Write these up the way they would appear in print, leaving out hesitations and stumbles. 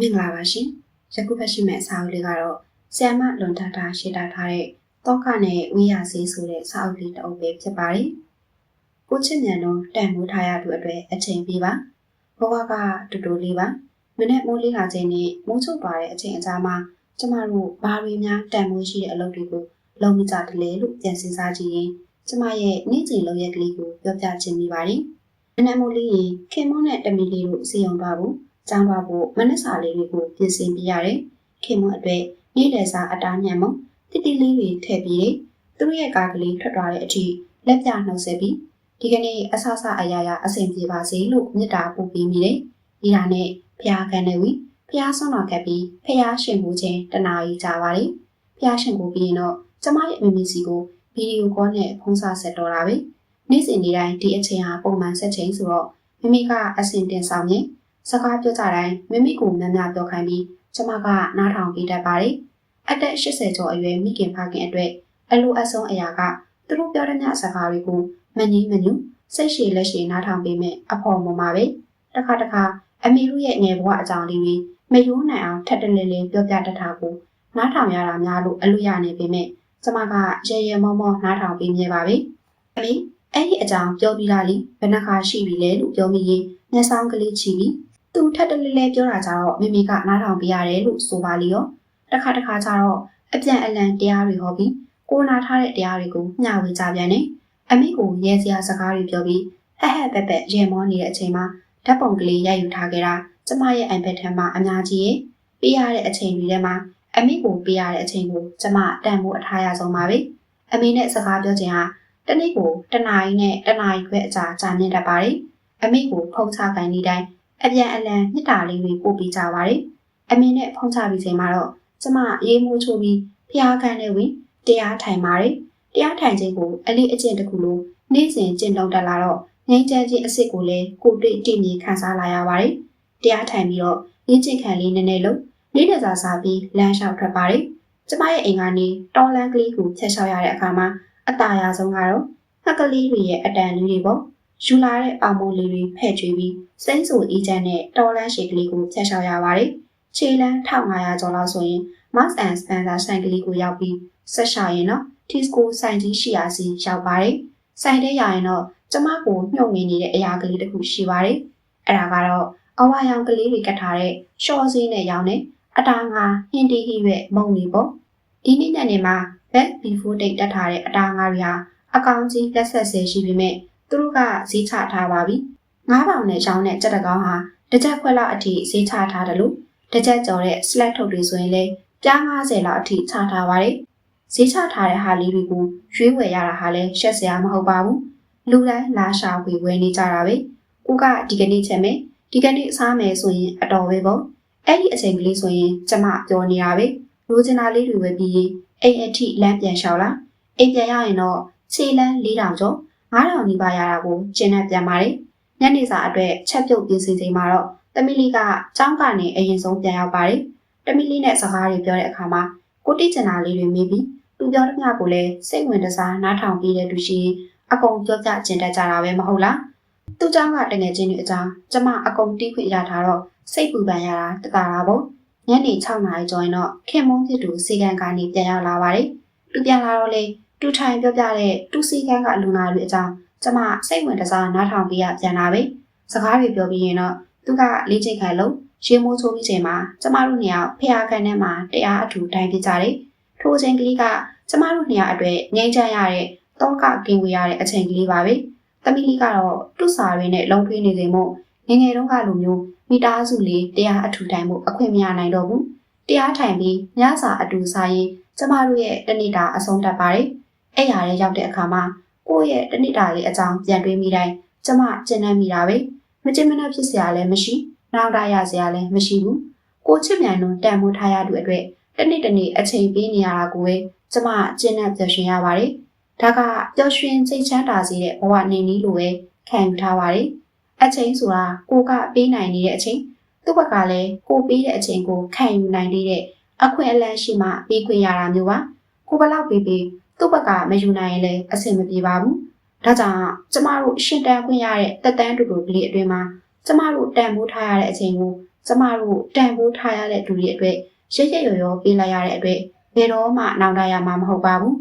မင်္ဂလာပါရှင်။ယခုဖတ်ရှိမယ့်စာအုပ်လေးကတော့ဆီယမလွန်ထားတာရှင်းထားတဲ့တောကနဲ့ဝိရစေးဆိုတဲ့စာအုပ်လေးတစ်အုပ်ပဲဖြစ်ပါတယ်။ကိုချစ်မြန်တော့တန်မိုးထားရသူအတွက်အချိန်ပေးပါ။ဘဝကတူတူလေးပါ။မနေ့မိုးလေးလာခြင်းနဲ့မိုးချုပ်သွားတဲ့အချိန်အကြားမှာကျမတို့ဘာတွေများတန်မိုးရှိတဲ့အလုပ်တွေကိုလုပ်မိကြတယ်လေလို့ပြန်စဉ်းစားကြည့်ရင်ကျမရဲ့နေ့စဉ်လုပ်ရက်ကလေးကိုပြောပြချင်မိပါတယ်။မနေ့မိုးလေးရင်ခင်မုန်းနဲ့တမီလေးတို့စီအောင်သွားဖို့ကျောင်းသွားဖို့မနက်စာလေးတွေကိုပြင်ဆင်ပြရတယ်။ခင်မအတွက်နေ့လယ်စာအတားညံမတိတိလေးတွေထည့်ပြီးသူတို့ရဲ့ကားကလေးထွက်သွားတဲ့အထိလက်ပြနှုတ်ဆက်ပြီးဒီကနေ့အဆအဆအရာရာအဆင်ပြေပါစေလို့မေတ္တာပို့ပေးမိတယ်။ဒီဟာနဲ့ဖျားခံနေဝီဖျားဆွမ်းတော်ကပ်ပြီးဖျားရှင်ကိုချင်းတနာရီကြာပါလေ။ဖျားရှင်ကိုပြီးရင်တော့ကျမရဲ့အမေစီကိုဗီဒီယိုကောနဲ့ဖုန်းစာဆက်တော့တာပဲ။နေ့စဉ်နေ့တိုင်းဒီအချိန်ဟာပုံမှန်ဆက်ချိန်ဆိုတော့မမေကအဆင်တင်ဆောင်ရင်စကားပြောကြတိုင်းမိမိကိုများများပြောခိုင်းပြီးကျမကနားထောင်ပေးတတ်ပါတယ်။အသက်80ကျော်အရွယ်မိခင်ဖခင်အတွက်အလိုအဆုံးအရာကသူတို့ပြောတဲ့ညစကားတွေကိုမငြင်းမညူစိတ်ရှည်လက်ရှည်နားထောင်ပေးမယ်အဖော်မမပဲ။တစ်ခါအမေတို့ရဲ့ငယ်ဘဝအကြောင်းလေးတွေမယိုးနိုင်အောင်ထပ်တလဲလဲပြောပြတတ်တာကိုနားထောင်ရတာများလို့အလိုရနေပေမဲ့ကျမကရေရေမောမောနားထောင်ပေးမြဲပါပဲ။အမေအဲ့ဒီအကြောင်းပြောပြီးသားလေဘယ်နှခါရှိပြီလဲလို့ပြောမိရင်မျက်စောင်းကလေးချီပြီးသူထပ်တလဲလဲပြောတာကြတော့မိမိကနားထောင်ပြရတယ်လို့ဆိုပါလိရောတစ်ခါကျတော့အပြန်အလှန်တရားတွေဟောပြီးကိုနာထားတဲ့တရားတွေကိုမျှဝေကြပြန်တယ်အမိကိုရဲစရာစကားတွေပြောပြီးဟက်ပက်ရေမောနေတဲ့အချိန်မှာဓာတ်ပုံကလေးရိုက်ယူထားခဲ့တာကျမရဲ့ iPad ထဲမှာအများကြီးရဲ့ပေးရတဲ့အချိန်တွေထဲမှာအမိကိုပေးရတဲ့အချိန်ကိုကျမတန်ဖို့အထားရဆုံးပါပဲအမိနဲ့စကားပြောခြင်းဟာတနေ့ကိုတနာရီနဲ့တနာရီခွဲအကြာကြာမြင့်တတ်ပါတယ်အမိကိုဖုန်းချခိုင်းနေတိုင်းအပြန်အလှန်မြစ်တာလေးတွေပို့ပေးကြပါတယ်။အမေနဲ့ဖုန်းချပြီးချိန်မှာတော့ကျမရေးမိုးချိုးပြီးဖျားခန်းနဲ့ဝင်တရားထိုင်ပါတယ်။တရားထိုင်ခြင်းကိုအလေးအကျင့်တစ်ခုလိုနေ့စဉ်ကျင့်သုံးတက်လာတော့ငြိမ်းချမ်းခြင်းအစစ်ကိုလည်းကိုတွေ့တည်မြဲခံစားလာရပါတယ်။တရားထိုင်ပြီးတော့ရင်းကျင့်ခံလေးနည်းနည်းလုံးနေ့တစားစားပြီးလမ်းလျှောက်ထွက်ပါတယ်။ကျမရဲ့အိမ်ကနေတော်လန်းကလေးကိုဖြတ်လျှောက်ရတဲ့အခါမှာအตาရဆုံးကတော့ငှက်ကလေးတွေရဲ့အတန်လေးတွေပေါ့။ယူလာတဲ့ပေါင်မုံလေးတွေဖဲ့ကျွေးပြီးစိမ့်ဆူအေးချမ်းနဲ့တော်လန်းရှည်ကလေးကိုဖြတ်လျှောက်ရပါတယ်။ခြေလန်း1500ကျော်လောက်ဆိုရင် Marks and Spencer ဆိုင်ကလေးကိုရောက်ပြီးဆက်ရှာရင်တော့ Tisco ဆိုင်ကြီးရှိရာစီရောက်ပါတယ်။ဆိုင်ထဲရရင်တော့ကျမကိုညှို့ငင်နေတဲ့အရာကလေးတစ်ခုရှိပါတယ်။အဲ့ဒါကတော့အဝါရောင်ကလေးတွေကတ်ထားတဲ့ရှော့စင်းနဲ့ရောင်းတဲ့အတားငါဟင်းတီဟိရဲ့မုံလေးပေါ့။ဒီနေ့ညနေမှာ Back Before Date တက်ထားတဲ့အတားငါတွေဟာအကောင်ကြီးလက်ဆက်ဆဲရှိပေမဲ့သူတို့ကဈေးချထားပါပြီ။9ပေါင်နဲ့ရောင်းတဲ့ကြက်တကောင်ဟာတစ်ချက်ခွက်လောက်အထိဈေးချထားတယ်လို့တစ်ချက်ကျော်တဲ့ slack ထုတ်တွေဆိုရင်လည်းပြား90လောက်အထိချထားပါတယ်။ဈေးချထားတဲ့ဟာလေးတွေကိုရွေးဝယ်ရတာဟာလည်းရှက်စရာမဟုတ်ပါဘူး။လူတိုင်းလာရှာဝယ်နေကြတာပဲ။ကိုကဒီကနေ့ချက်မယ်ဒီကနေ့စားမယ်ဆိုရင်အတော်ပဲပေါ့။အဲ့ဒီအချိန်ကလေးဆိုရင်ကျမပြောနေတာပဲ။လိုချင်တာလေးတွေဝယ်ပြီးအိမ်အထိလမ်းပြန်လျှောက်လာ။အိမ်ပြန်ရရင်တော့ခြေလမ်း4000ကျော်9000နီးပါးရတာကိုကျင်းနဲ့ပြန်ပါတယ်။ညနေစာအတွက်ချက်ပြုတ်ပြင်ဆင်ချိန်မှာတော့တမီလီကကျောင်းကနေအရင်ဆုံးပြန်ရောက်ပါတယ်။တမီလီနဲ့စကားတွေပြောတဲ့အခါမှာကိုတိကျနာလေးတွေမေးပြီးသူပြောတဲ့ညကိုလည်းစိတ်ဝင်တစားနားထောင်ပြီးတဲ့လူရှိရင်အကုန်ပြောပြကျင်တတ်ကြတာပဲမဟုတ်လား။သူ့ကျောင်းကတငယ်ချင်းတွေအကြောင်းကျမအကုန်တီးခွင့်ရထားတော့စိတ်ပူပန်ရတာတတာတာပေါ့။ညနေ6နာရီကျော်ရင်တော့ခင်မုန်းဖြစ်သူစီကံကနေပြန်ရောက်လာပါတယ်။သူပြန်လာတော့လေတူထိုင်ပြောပြတဲ့တူစီကံကလူနာတွေအကြောင်းကျမစိတ်ဝင်တစားနားထောင်ပြီးပြန်လာပဲ။စကားတွေပြောပြီးရင်တော့သူကလေးချိန်ခိုင်လို့ရေမိုးချိုးပြီးချိန်မှာကျမတို့နှစ်ယောက်ဖျားခန်းထဲမှာတရားအထူတိုင်းပြကြတယ်။ထိုချိန်ကလေးကကျမတို့နှစ်ယောက်အတွက်ငြိမ်းချမ်းရတဲ့တောကကင်းဝေးရတဲ့အချိန်ကလေးပါပဲ။သမီးလေးကတော့သူ့စာရင်းနဲ့လုံထွေးနေချိန်မို့ငငယ်တုန်းကလိုမျိုးမိသားစုလေးတရားအထူတိုင်းမှုအခွင့်မရနိုင်တော့ဘူး။တရားထိုင်ပြီးညစာအတူစားရင်ကျမတို့ရဲ့တနေ့တာအဆုံးသတ်ပါတယ်။အဲ့ရတဲ့ရောက်တဲ့အခါမှာကိုယ့်ရဲ့တနေ့တာလေးအကြောင်းပြန်တွေးမိတိုင်းကျမကျဉ်းနှံ့မိတာပဲ။မကျဉ်းမနှံ့ဖြစ်စရာလည်းမရှိနောက်တာရစရာလည်းမရှိဘူးကိုချစ်မြန်လုံးတန်မိုးထားရသူအတွက်တနေ့အချိန်ပေးနေရတာကိုပဲကျမကျဉ်းနှံ့ပျော်ရွှင်ရပါတယ်ဒါကပျော်ရွှင်စိတ်ချမ်းသာစေတဲ့ဘဝနေနည်းလိုပဲခံယူထားပါတယ်အချိန်ဆိုတာကိုကပေးနိုင်နေတဲ့အချိန်သူ့ဘက်ကလည်းကိုပေးတဲ့အချိန်ကိုခံယူနိုင်တဲ့အခွင့်အလမ်းရှိမှပေးခွင့်ရတာမျိုးပါကိုဘလောက်ပေးသူ့ဘက်ကမယူနိုင်ရင်လည်းအဆင်မပြေပါဘူးဒါကြောင့်ကျမတို့ရှင်းတန်းခွင့်ရတဲ့တက်တန်းတူတူကလေးအတွင်းမှာကျမတို့တန်ဖိုးထားရတဲ့အချိန်ကို ကျမတို့တန်ဖိုးထားရတဲ့သူတွေအတွက်ရရရောပေးလိုက်ရတဲ့အတွက်ဘယ်တော့မှနောင်တရမှာမဟုတ်ပါဘူး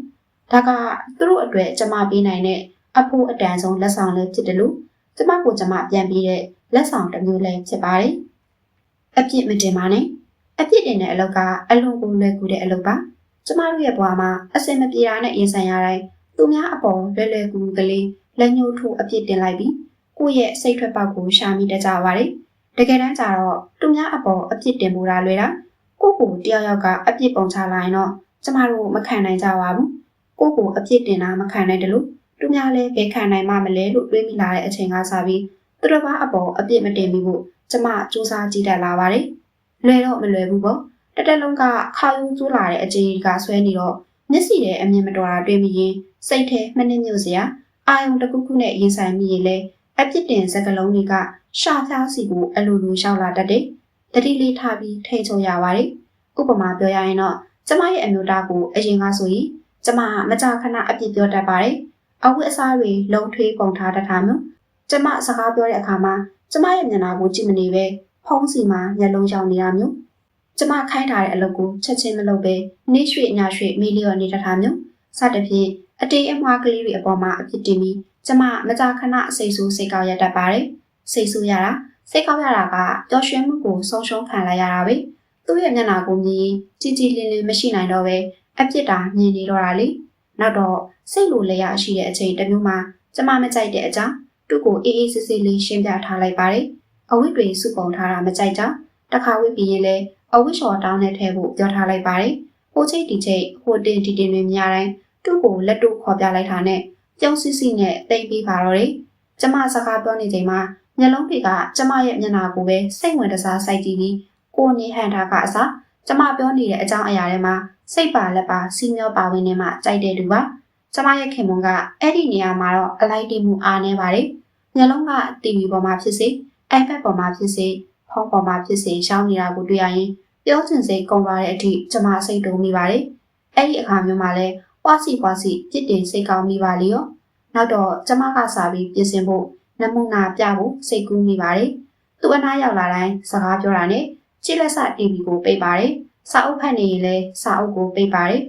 ဒါကသူတို့အတွက်ကျမပေးနိုင်တဲ့အဖို့အတန်ဆုံးလက်ဆောင်လေးဖြစ်တယ်လို့ကျမကိုကျမပြန်ပြီးတဲ့လက်ဆောင်တစ်မျိုးလည်းဖြစ်ပါတယ်အပြစ်မတင်ပါနဲ့အပြစ်တင်တဲ့အလုပ်ကအလွန်ကိုလွယ်ကူတဲ့အလုပ်ပါကျမတို့ရဲ့ဘဝမှာအစင်မပြေတာနဲ့ရင်ဆိုင်ရတိုင်းသူများအပေါ်လွယ်လွယ်ကူကူကလေးလက်ညှိုးထိုးအပြစ်တင်လိုက်ပြီးကိုယ့်ရဲ့စိတ်ထွက်ပေါက်ကိုရှာမိတတ်ကြပါတယ်တကယ်တမ်းကျတော့သူများအပေါ်အပြစ်တင်မှုတာလွယ်တာကိုတယောက်ယောက်ကအပြစ်ပုံချလိုက်ရင်တော့ကျမတို့မခံနိုင်ကြပါဘူးကိုအပြစ်တင်တာမခံနိုင်တယ်လို့သူများလည်းဘယ်ခံနိုင်မှမလဲလို့တွေးမိလာတဲ့အချိန်ကစပြီးသူတို့ဘာအပေါ်အပြစ်မတင်မိဖို့ကျမစူးစမ်းကြည့်တတ်လာပါတယ်လွယ်တော့မလွယ်ဘူးပေါ့တက်လုံးကခါယူကျူးလာတဲ့အကြေကဆွဲနေတော့မျက်စိထဲအမြင်မတော်တာတွေ့မိရင်စိတ်ထဲမနှိမ့်ညွတ်စရာအာယုံတစ်ခုခုနဲ့ရင်ဆိုင်မိရင်လည်းအပြစ်တင်စကလုံးတွေကရှာဖျားစီကိုအလိုလိုရောက်လာတတ်တယ်တတိလေးထားပြီးထိန်ချုံရပါတယ်ဥပမာပြောရရင်တော့ကျမရဲ့အမျိုးသားကိုအရင်ကဆိုရင်ကျမမကြာခဏအပြစ်ပြောတတ်ပါတယ်အဝတ်အစားတွေလုံထွေးပုံထားတတ်တာမျိုးကျမစကားပြောတဲ့အခါမှာကျမရဲ့မျက်နှာကိုကြည့်မနေပဲဖုံးစီမှာမျက်လုံးရောင်နေတာမျိုးကျမခိုင်းထားတဲ့အလုပ်ကိုချက်ချင်းမလုပ်ပဲနေ့ရွှေညရွှေမေးလျော်နေတတ်တာမျိုးစသဖြင့်အတေးအမွှားကလေးတွေအပေါ်မှာအပြစ်တင်ပြီးကျမမကြာခဏစိတ်ဆိုးစိတ်ကောက်ရတတ်ပါတယ်စိတ်ဆိုးရတာစိတ်ကောက်ရတာကပျော်ရွှင်မှုကိုဆုံးရှုံးခံလိုက်ရတာပဲသူ့ရဲ့မျက်နှာကိုမြင်ကြီးကြီးလင်းလင်းမရှိနိုင်တော့ပဲအပြစ်တာမြင်နေတော့တာလေနောက်တော့စိတ်လိုလျက်ရှိတဲ့အချိန်တစ်မျိုးမှာကျမမကြိုက်တဲ့အကြောင်းသူ့ကိုအေးအေးဆေးဆေးလေးရှင်းပြထားလိုက်ပါတယ်အဝတ်တွေစုပုံထားတာမကြိုက်ကြောင်းတစ်ခါဝတ်ပြီးရင်လည်းအဝတ်လျှော်တောင်းတဲ့ထဲကိုပြောထားလိုက်ပါတယ်ဟိုချိတ်ဒီချိတ်ဟိုတင်ဒီတင်တွေများတိုင်းသူ့ကိုလက်တို့ခေါ်ပြလိုက်တာနဲ့ပြုံးစစ်စစ်နဲ့တိတ်ပြီးပါတော့တယ်ကျမစကားပြောနေချိန်မှာမျက်လုံးတွေကကျမရဲ့မျက်နှာကိုပဲစိတ်ဝင်တစားစိုက်ကြည့်ပြီးကိုနေဟန်တာကအစားကျမပြောနေတဲ့အကြောင်းအရာတွေမှာစိတ်ပါလက်ပါစီမျောပါဝင်နေမှကြိုက်တဲ့သူပါကျမရဲ့ခင်မွန်ကအဲ့ဒီနေရာမှာတော့အလိုက်တိမှုအားနေပါတယ်မျက်လုံးက TV ပေါ်မှာဖြစ်စေ iPad ပေါ်မှာဖြစ်စေဖုန်းပေါ်မှာဖြစ်စေရှောင်းနေတာကိုတွေ့ရရင်ပြောချင်စိတ်ကုန်သွားတဲ့အထိကျမစိတ်တုံမိပါတယ်အဲ့ဒီအခါမျိုးမှာလဲပွားစီပြစ်တင်စိတ်ကောင်းမိပါလေရောနောက်တော့ကျမကစာပြီးပြင်ဆင်ဖို့နမူနာပြဖို့စိတ်ကူးမိပါတယ်သူအနားရောက်လာတိုင်းစကားပြောတာနဲ့ကြည့်လက်စ TV ကိုပိတ်ပါတယ်စာအုပ်ဖတ်နေရင်လည်းစာအုပ်ကိုပိတ်ပါတယ်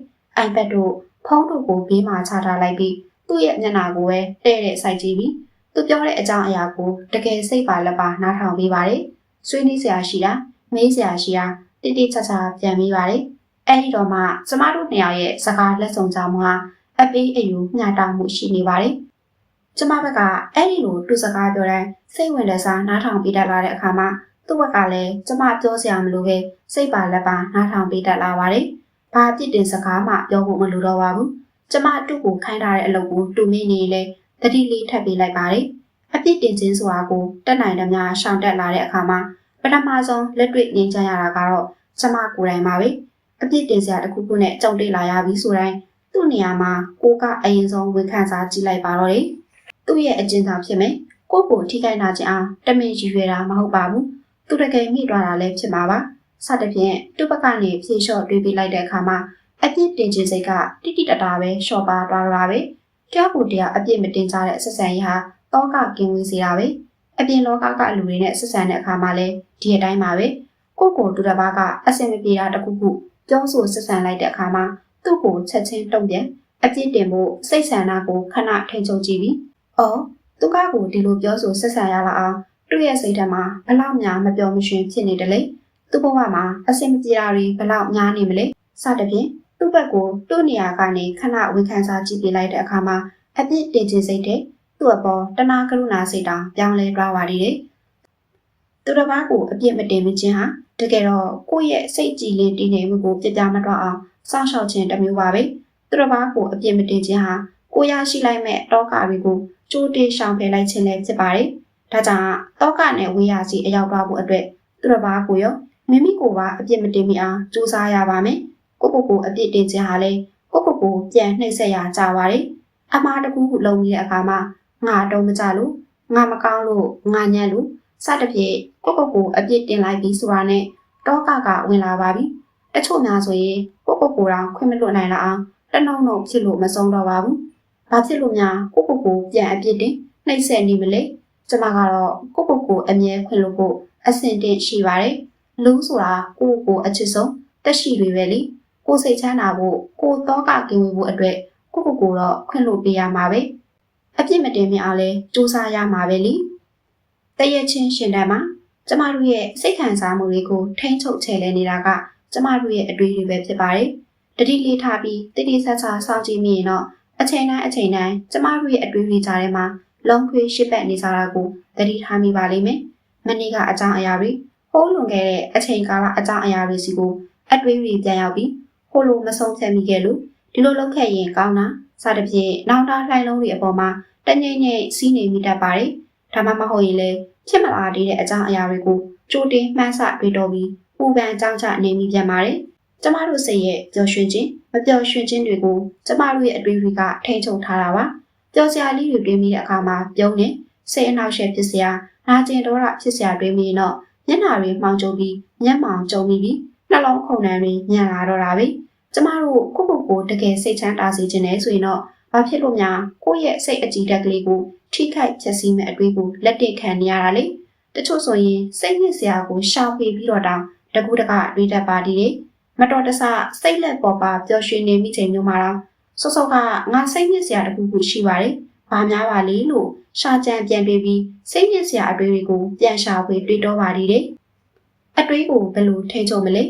iPad တို့ဖုန်းတို့ကိုဘေးမှာချထားလိုက်ပြီးသူ့ရဲ့မျက်နှာကိုပဲတဲ့တဲ့စိုက်ကြည့်ပြီးသူပြောတဲ့အကြောင်းအရာကိုတကယ်စိတ်ပါလက်ပါနားထောင်ပေးပါတယ်ဆွေးနွေးစရာရှိတာမေးစရာရှိတာတိတိကျကျပြန်ပြီးပါတယ်အဲ့ဒီတော့မှကျမတို့နှစ်ယောက်ရဲ့စကားလက်ဆောင်ကြမှုဟာအပေးအယူမျှတမှုရှိနေပါတယ်ကျမဘက်ကအဲ့ဒီလိုသူစကားပြောတိုင်းစိတ်ဝင်တဲ့စားနားထောင်ပေးတတ်လာတဲ့အခါမှာသူ့ဘက်ကလည်းကျမပြောစရာမလိုပဲစိတ်ပါလက်ပါနားထောင်ပေးတတ်လာပါတယ်။ဘာပြစ်တင်စကားမှပြောဖို့မလိုတော့ပါဘူး။ကျမသူ့ကိုခိုင်းထားတဲ့အလုပ်ကိုတူမိနေလေတတိလေးထပ်ပေးလိုက်ပါတယ်။အပြစ်တင်ခြင်းဆိုတာကိုတက်နိုင်သမျှရှောင်တက်လာတဲ့အခါမှာပထမဆုံးလက်တွေ့ငြိမ်းချမ်းရတာကတော့ကျမကိုယ်တိုင်ပါပဲ။အပြစ်တင်စရာတစ်ခုခုနဲ့ကြုံတွေ့လာရပြီဆိုတိုင်းသူ့နေရာမှာကိုကအရင်ဆုံးဝန်ခံစားကြည့်လိုက်ပါတော့တယ်။သူ့ရဲ့အကျဉ်းဆောင်ဖြစ်မယ်။ကိုထိခိုက်နာခြင်းအောင်တမင်ရည်ရွယ်တာမဟုတ်ပါဘူး။သူတကယ်မိသွားတာလည်းဖြစ်မှာပါ။စသဖြင့်သူ့ဘက်ကနေဖြေလျှော့တွေးပေးလိုက်တဲ့အခါမှာအပြစ်တင်ခြင်းစိတ်ကတိတိတတာပဲလျှော့ပါသွားတာပဲ။ကြောက်ကိုတရားအပြစ်မတင်ကြတဲ့ဆက်ဆံရေးဟာတောကကင်းဝေးစေတာပဲ။အပြင်လောကကလူတွေနဲ့ဆက်ဆံတဲ့အခါမှာလည်းဒီအတိုင်းပါပဲ။ကိုတူတစ်ပါးကအစင်မပြေတာတခုခုပြောဆိုဆက်ဆံလိုက်တဲ့အခါမှာသူ့ကိုချက်ချင်းတုံ့ပြန်အပြစ်တင်ဖို့စိတ်ဆန္ဒကိုခဏထိန်ချုပ်ကြည့်ပြီးအော်သူကကိုဒီလိုပြောဆိုဆက်ဆံရလာအောင်သူ့ရဲ့စိတ်ထဲမှာဘလောက်များမပြောမရွှင်ဖြစ်နေတယ်လေသူ့ဘဝမှာအစင်မပြေတာတွေဘလောက်များနေမလဲစသဖြင့်သူ့ဘက်ကိုသူ့နေရာကနေခဏဝန်ခံစားကြည့်ပြလိုက်တဲ့အခါမှာအပြစ်တင်ခြင်းစိတ်တဲ့သူ့အပေါ်တနာကရုဏာစိတ်တောင်ပြောင်းလဲသွားပါလေတယ်သူတစ်ပါးကိုအပြစ်မတင်မချင်းဟာတကယ်တော့ကိုယ့်ရဲ့စိတ်ကြည်လင်တည်နေမှုကိုပြပြမတော့အောင်စောင့်ရှောက်ခြင်းတစ်မျိုးပါပဲသူတစ်ပါးကိုအပြစ်မတင်ခြင်းဟာကိုရရှိလိုက်မဲ့တောကတွေကိုကြိုးတေးရှောင်ဖယ်လိုက်ခြင်းလည်းဖြစ်ပါတယ်ဒါကြောင့်တောကနဲ့ဝေးရစီအရောက်သွားဖို့အတွက်သူတစ်ပါးကိုရောမိမိကိုပါအပြစ်မတင်မိအောင်ကြိုးစားရပါမယ်ကိုအပြစ်တင်ခြင်းဟာလည်းကိုပြန်နှိပ်စက်ရကြပါတယ်အမှားတစ်ခုလုံးပြီးတဲ့အခါမှာငါတော့မကြလို့ငါမကောင်းလို့ငါညံ့လို့စသဖြင့်ကိုအပြစ်တင်လိုက်ပြီးဆိုတာနဲ့တောကဝင်လာပါပြီတချို့များဆိုရင်ကိုတောင်ခွင့်မလွတ်နိုင်လောက်အောင်တနှုံဖြစ်လို့မဆုံးတော့ပါဘူးဘာဖြစ်လို့များကိုပြန်အပြစ်တင်နှိပ်စက်နေမလဲကျမကတော့ကိုအမြဲခွင့်လို့ဖို့ အဆင့်တစ်ရှိပါတယ်လူဆိုတာကိုအချစ်ဆုံးတက်ရှိတွေပဲလေကိုစိတ်ချမ်းသာဖို့ကိုတော့ကကင်းဝေးဖို့အတွက်ကိုတော့ခွင့်လို့ပေးရမှာပဲအပြစ်မတင်မြအောင်လဲစူးစမ်းရမှာပဲလေတရက်ချင်းရှင်တန်းမှာကျမတို့ရဲ့စိတ်ခံစားမှုတွေကိုထိန်းချုပ်ချယ်လဲနေတာကကျမတို့ရဲ့အတွေ့အကြုံပဲဖြစ်ပါတယ်တတိလေးထားပြီးတိတိဆက်ဆက်စောင့်ကြည့်မိရင်တော့အချိန်တိုင်းကျမတို့ရဲ့အတွေ့အကြုံကြားထဲမှာလုံးခွေရှစ်ပတ်နေကြတာကိုသတိထားမိပါလိမ့်မယ်မနေ့ကအကြောင်းအရာတွေဟိုးလွန်ခဲ့တဲ့အချိန်ကာလအကြောင်းအရာတွေစီကိုအတွေ့အကြုံပြန်ရောက်ပြီးဟိုလိုမဆုံးဖြတ်မိခဲ့လို့ဒီလိုလုပ်ခဲ့ရင်ကောင်းတာစသဖြင့်နောက်တာလှိုင်းလုံးတွေအပေါ်မှာတငိမ့်ငိမ့်စီးနေမိတတ်ပါတယ်ဒါမှမဟုတ်ရင်လည်းဖြစ်မလာသေးတဲ့အကြောင်းအရာတွေကိုကြိုတင်မှန်းဆတွေးတော်ပြီးပူပန်ကြောင်းချနေမိပြန်ပါတယ်ကျမတို့စိတ်ရဲ့ပျော်ရွှင်ခြင်းမပျော်ရွှင်ခြင်းတွေကိုကျမတို့ရဲ့အတွေ့အကြုံကထိန်းချုပ်ထားတာပါပျော်စရာလေးတွေတွေးမိတဲ့အခါမှာပြုံးနေစိတ်အနှောက်အယှက်ဖြစ်စရာနာကျင်ဒေါသဖြစ်စရာတွေးမိရင်တော့မျက်နှာတွေမှောင်ကျုံပြီးမျက်မှောင်ကျုံပြီးနှလုံးခုန်နှံတွေညံလာတော့တာပဲကျမတို့ကိုတကယ်စိတ်ချမ်းသာစေခြင်းနဲ့ဆိုရင်တော့ဘာဖြစ်လို့များကိုယ့်ရဲ့စိတ်အကြည်ဓာတ်ကလေးကိုထိခိုက်ချက်စီးမဲ့အတွေးကိုလက်တင်ခံနေရတာလေတချို့ဆိုရင်စိတ်ညစ်စရာကိုရှောင်ပြီးတော့တောင်တကူတကတွေးတတ်ပါသေးတယ်မတော်တဆစိတ်လက်ပေါ်ပါပျော်ရွှင်နေမိချိန်မျိုးမှာတော့စောကငါစိတ်ညစ်စရာတကူရှိပါတယ်ဘာများပါလေလို့ရှာကြံပြန်တွေးပြီးစိတ်ညစ်စရာအတွေးတွေကိုပြန်ရှာဖွေတွေးတော့ပါသေးတယ်အတွေးကိုဘယ်လိုထိန်းချုပ်မလဲ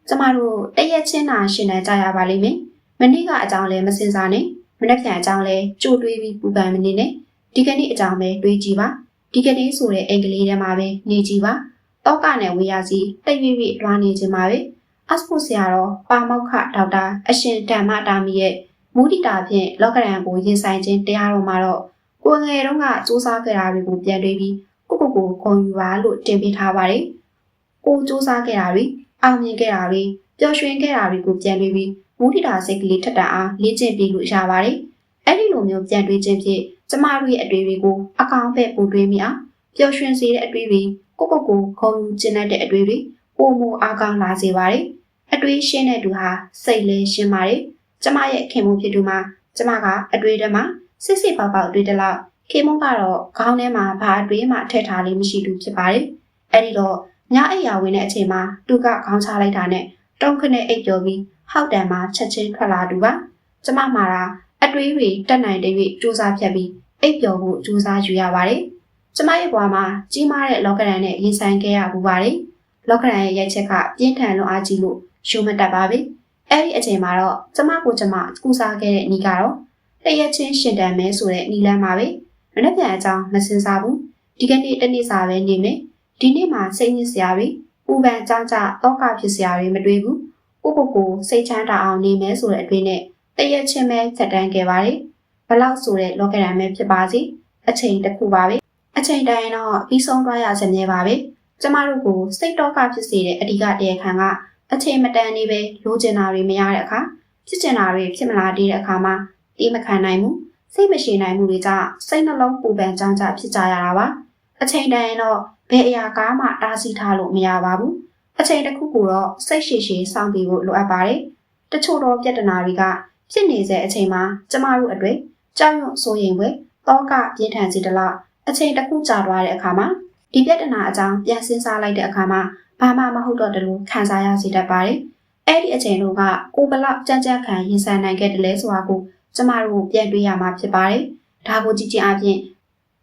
ကျမတို့တရက်ချင်းသာရှင်းနိုင်ကြရပါလိမ့်မယ်မနေ့ကအကြောင်းလဲမစင်စားနဲ့မနေ့ပြန်အကြောင်းလဲကြိုတွေးပြီးပူပန်မနေနဲ့ဒီကနေ့အကြောင်းပဲတွေးကြည့်ပါဒီကနေ့ဆိုတဲ့အင်္ဂလိပ်ထဲမှာပဲနေကြည့်ပါတောကနဲ့ဝေယစီတိတ်ရွေ့လွှားနေခြင်းပါပဲအစပုဆရာတော်ပါမောက္ခဒေါက်တာအရှင်ဓမ္မတာမီရဲ့မူတိတာဖြင့်လောကရန်ကိုရင်ဆိုင်ခြင်းတရားတော်မှာတော့ကိုယ်ငယ်တုန်းကစူးစမ်းခဲ့တာတွေကိုပြန်တွေးပြီးကိုဂုံယူပါလို့တင်ပေးထားပါတယ်ကိုစူးစမ်းခဲ့တာတွေအောင်မြင်ခဲ့တာတွေပျော်ရွှင်ခဲ့တာတွေကိုပြန်တွေးပြီးမူတိတာစိတ်ကလေးထက်တန်အားလေ့ကျင့်ပြီးလို့ရပါတယ်အဲ့ဒီလိုမျိုးပြန်တွေးခြင်းဖြင့်ကျမတို့ရဲ့အတွေ့အကြုံကိုအကောင်းပဲပို့တွေးမိအောင်ပျော်ရွှင်စေတဲ့အတွေ့အကြုံကိုဂုံယူကျင့်တဲ့အတွေ့အကြုံပုံမအားကောင်းလာစေပါတယ်အတွေးရှင်းတဲ့သူဟာစိတ်လေးရှင်းပါတယ်ကျမရဲ့ခင်မုန်းဖြစ်သူမှာကျမကအတွေးထဲမှာစစ်ပေါက်တွေးတလောက်ခင်မုန်းကတော့ခေါင်းထဲမှာဘာအတွေးမှထည့်ထားလေးမရှိသူဖြစ်ပါတယ်အဲ့ဒီတော့ညအိယာဝင်တဲ့အချိန်မှာသူကခေါင်းချလိုက်တာနဲ့တုံးခနဲ့အိပ်ပျော်ပြီးဟောက်တန်မှာချက်ချင်းထွက်လာသူပါကျမမှာအတွေးတွေတက်နိုင်တဲ့၍စူးစမ်းဖြတ်ပြီးအိပ်ပျော်ဖို့စူးစမ်းယူရပါတယ်ကျမရဲ့ဘဝမှာကြီးမားတဲ့လောကရန်နဲ့ရင်ဆိုင်ခဲ့ရပူပါတယ်လောကရန်ရဲ့ရိုက်ချက်ကပြင်းထန်လွန်အားကြီးလို့ရှုံးမတတ်ပါဘူးအဲ့ဒီအချိန်မှာတော့ကျမကူစားခဲ့တဲ့ဤကတော့တရက်ချင်းရှင်တန်မဲဆိုတဲ့ဤလမ်းပါပဲမနေ့ပြန်အကြောင်းမစင်စားဘူးဒီကနေ့တနေ့စာပဲနေမယ်ဒီနေ့မှာစိတ်ညစ်စရာတွေပူပန်ကြောင်းကြတောကဖြစ်စရာတွေမတွေ့ဘူးကိုစိတ်ချမ်းသာအောင်နေမယ်ဆိုတဲ့အတွေ့နဲ့တရက်ချင်းပဲဖြတ်တန်းခဲ့ပါတယ်ဘလောက်ဆိုတဲ့လောကရန်ပဲဖြစ်ပါစေအချိန်တစ်ခုပါပဲအချိန်တိုင်းတော့ပြီးဆုံးသွားရစမြဲပါပဲကျမတို့ကိုစိတ်တောကဖြစ်စေတဲ့အဓိကတရားခံကအချိန်မတန်နေပဲလိုချင်တာတွေမရတဲ့အခါဖြစ်ချင်တာတွေဖြစ်မလာတဲ့အခါမှာတီးမခံနိုင်ဘူးစိတ်မရှိနိုင်မှုတွေကြောင့်စိတ်နှလုံးပူပန်ကြောင်းကြဖြစ်ကြရတာပါအချိန်တန်ရင်တော့ဘယ်အရာကားမှတားဆီးထားလို့မရပါဘူးအချိန်တစ်ခုကိုတော့စိတ်ရှည်ရှည်စောင့်ပြီးဖို့လိုအပ်ပါတယ်တချို့တော့ပြဿနာတွေကဖြစ်နေတဲ့အချိန်မှာကျမတို့အတွေ့ကြောက်ရွံ့စိုးရိမ်ပွဲတောကပြင်းထန်စေတလားအချိန်တစ်ခုကြာသွားတဲ့အခါမှာဒီပြဿနာအကြောင်းပြန်စဉ်းစားလိုက်တဲ့အခါမှာဘာမှမဟုတ်တော့တယ်လို့ခံစားရစေတတ်ပါတယ်။အဲ့ဒီအချိန်တို့ကကိုဘလောက်ကြမ်းကြမ်းခံရင်ဆိုင်နိုင်ခဲ့တယ်လဲဆိုတာကိုကျမတို့ပြန်တွေးရမှာဖြစ်ပါတယ်။ဒါကိုကြည့်ချင်းအပြင်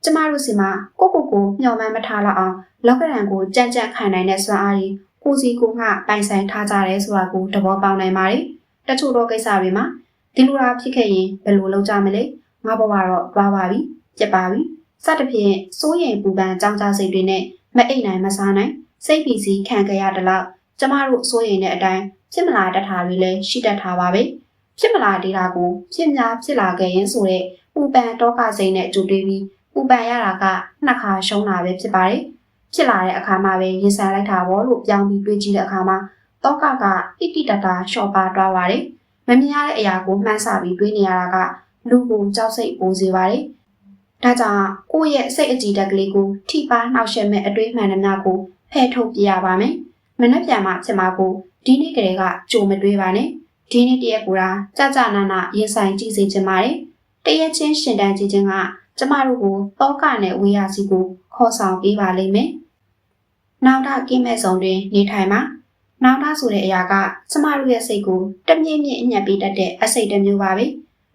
ကျမတို့စီမှာကိုမျှော်မှန်းမထားလောက်အောင်လောကရန်ကိုကြမ်းကြမ်းခံနိုင်တဲ့စွမ်းအားကိုစီကိုငှပိုင်ဆိုင်ထားကြတယ်ဆိုတာကိုသဘောပေါက်နိုင်ပါတယ်။တချို့တော့ကိစ္စတွေမှာဒီလိုတာဖြစ်ခဲ့ရင်ဘယ်လိုလုပ်ကြမလဲ။ငါဘဝတော့သွားပါပြီ။ပြတ်ပါပြီ။စသဖြင့်စိုးရိမ်ပူပန်ကြောင်းကြစိတ်တွေနဲ့မအိပ်နိုင်မစားနိုင်စိတ်ပီစီခံကြရတဲ့လောက်ကျမတို့စိုးရိမ်တဲ့အတိုင်းဖြစ်မလာတတ်တာတွေလည်းရှိတတ်တာပါပဲဖြစ်မလာသေးတာကိုဖြစ်လာခဲ့ရင်ဆိုတဲ့ပူပန်တောကစိတ်နဲ့ကြိုတွေးပြီးပူပန်ရတာကနှစ်ခါရှုံးတာပဲဖြစ်ပါတယ်ဖြစ်လာတဲ့အခါမှာပဲရင်ဆိုင်လိုက်တာပေါ့လို့ပြောင်းပြီးတွေးကြည့်တဲ့အခါမှာတောကတိတိတတ်တာရှော့ပါသွားပါတယ်မမြင်ရတဲ့အရာကိုမှန်းဆပြီးတွေးနေရတာကလူကိုကြောက်စိတ်ပိုးစေပါတယ်ဒါကြောင့်ကိုယ့်ရဲ့စိတ်အကြည်ဓာတ်ကလေးကိုထိပါနှောက်ယှက်မဲ့အတွေးမှန်သမျှကိုဖယ်ထုတ်ပြရပါမယ်။မနှက်ပြန်မှဖြစ်မှာကိုဒီနေ့ကလေးကကြိုမတွေးပါနဲ့။ဒီနေ့တရက်ကိုကြာနာရင်ဆိုင်ကြည့်စေချင်ပါတယ်။တရက်ချင်းရှင်တန်းကြည့်ခြင်းကကျမတို့ကိုတောကနဲ့ဝေယစီကိုခေါ်ဆောင်ပေးပါလိမ့်မယ်။ နောင်တကင်းမဲ့ဆောင်တွင်နေထိုင်မှာနောင်တဆိုတဲ့အရာကကျမတို့ရဲ့စိတ်ကိုတမြင့်မြင့်အညက်ပေးတတ်တဲ့အစိတ်တစ်မျိုးပါပဲ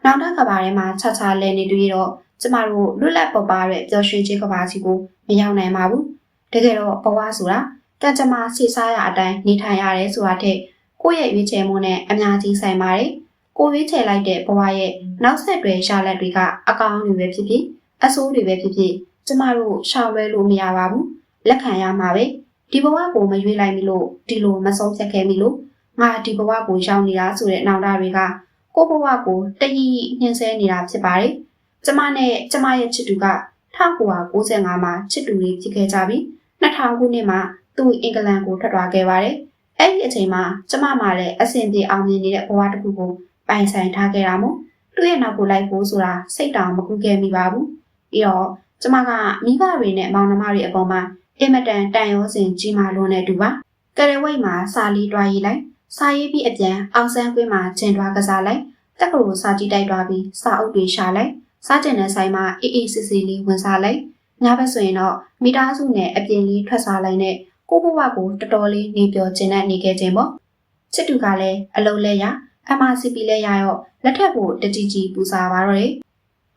နောင်တကဘာထဲမှာခြားခြားလဲနေတွေ့တော့ကျမတို့လွတ်လပ်ပေါ်ပါတဲ့ပျော်ရွှင်ခြင်းကဘာစီကိုမရောက်နိုင်ပါဘူးတကယ်တော့ဘဝဆိုတာကံကြမ္မာစီစားရအတိုင်းနေထိုင်ရတယ်ဆိုတာထက်ကိုယ့်ရဲ့ရွေးချယ်မှုနဲ့အများကြီးဆိုင်ပါတယ်ကိုရွေးချယ်လိုက်တဲ့ဘဝရဲ့နောက်ဆက်တွဲရလဒ်တွေကအကောင်းတွေပဲဖြစ်ဖြစ်အဆိုးတွေပဲဖြစ်ဖြစ်ကျမတို့ရှောင်လွှဲလို့မရပါဘူးလက်ခံရမှာပဲဒီဘဝကိုမရွေးလိုက်မိလို့ဒီလိုမဆုံးဖြတ်ခဲ့မိလို့ငါဒီဘဝကိုရောက်နေတာဆိုတဲ့နောင်တတွေကကိုယ့်ဘဝကိုတည်ညှင်းဆဲနေတာဖြစ်ပါတယ်ကျမနဲ့ကျမရဲ့ချစ်သူက1995မှာချစ်သူတွေဖြစ်ခဲ့ကြပြီး2000ခုနှစ်မှာသူအင်္ဂလန်ကိုထွက်သွားခဲ့ပါတယ်အဲ့ဒီအချိန်မှာကျမမှလည်းအဆင်ပြေအောင်မြင်နေတဲ့ဘဝတစ်ခုကိုပိုင်ဆိုင်ထားခဲ့တာမို့သူ့ရဲ့နောက်ကိုလိုက်ဖို့ဆိုတာစိတ်တောင်မကူးခဲ့မိပါဘူးပြီးတော့ကျမကမိဘတွေနဲ့မောင်နှမတွေအပေါ်မှာအင်မတန်တန်ရောစင်ကြီးမာလွန်တဲ့တူပါကရဝိတ်မှာစာလေးတွားရေးလိုက်စာရေးပြီးအပြန်အောင်ဆန်းကွင်းမှာကျင်တွားကစားလိုက်တက်ကလို့စာကြည့်တိုက်တွားပြီးစာအုပ်တွေရှာလိုက်စားကျင်တဲ့ဆိုင်မှာအေးအေးဆေးဆေးလေးဝင်စားလိုက်ညဘက်ဆိုရင်တော့မိသားစုနဲ့အပြင်လေးထွက်စားလိုက်နဲ့ကိုဘဝကိုတော်တော်လေးနေပျော်ကျင်တဲ့နေခဲ့ခြင်းပေါ့ချစ်သူကလည်းအလုံးလဲရ MRCP လဲရရောလက်ထက်ကိုတကြီးကြီးပူစားပါတော့တယ်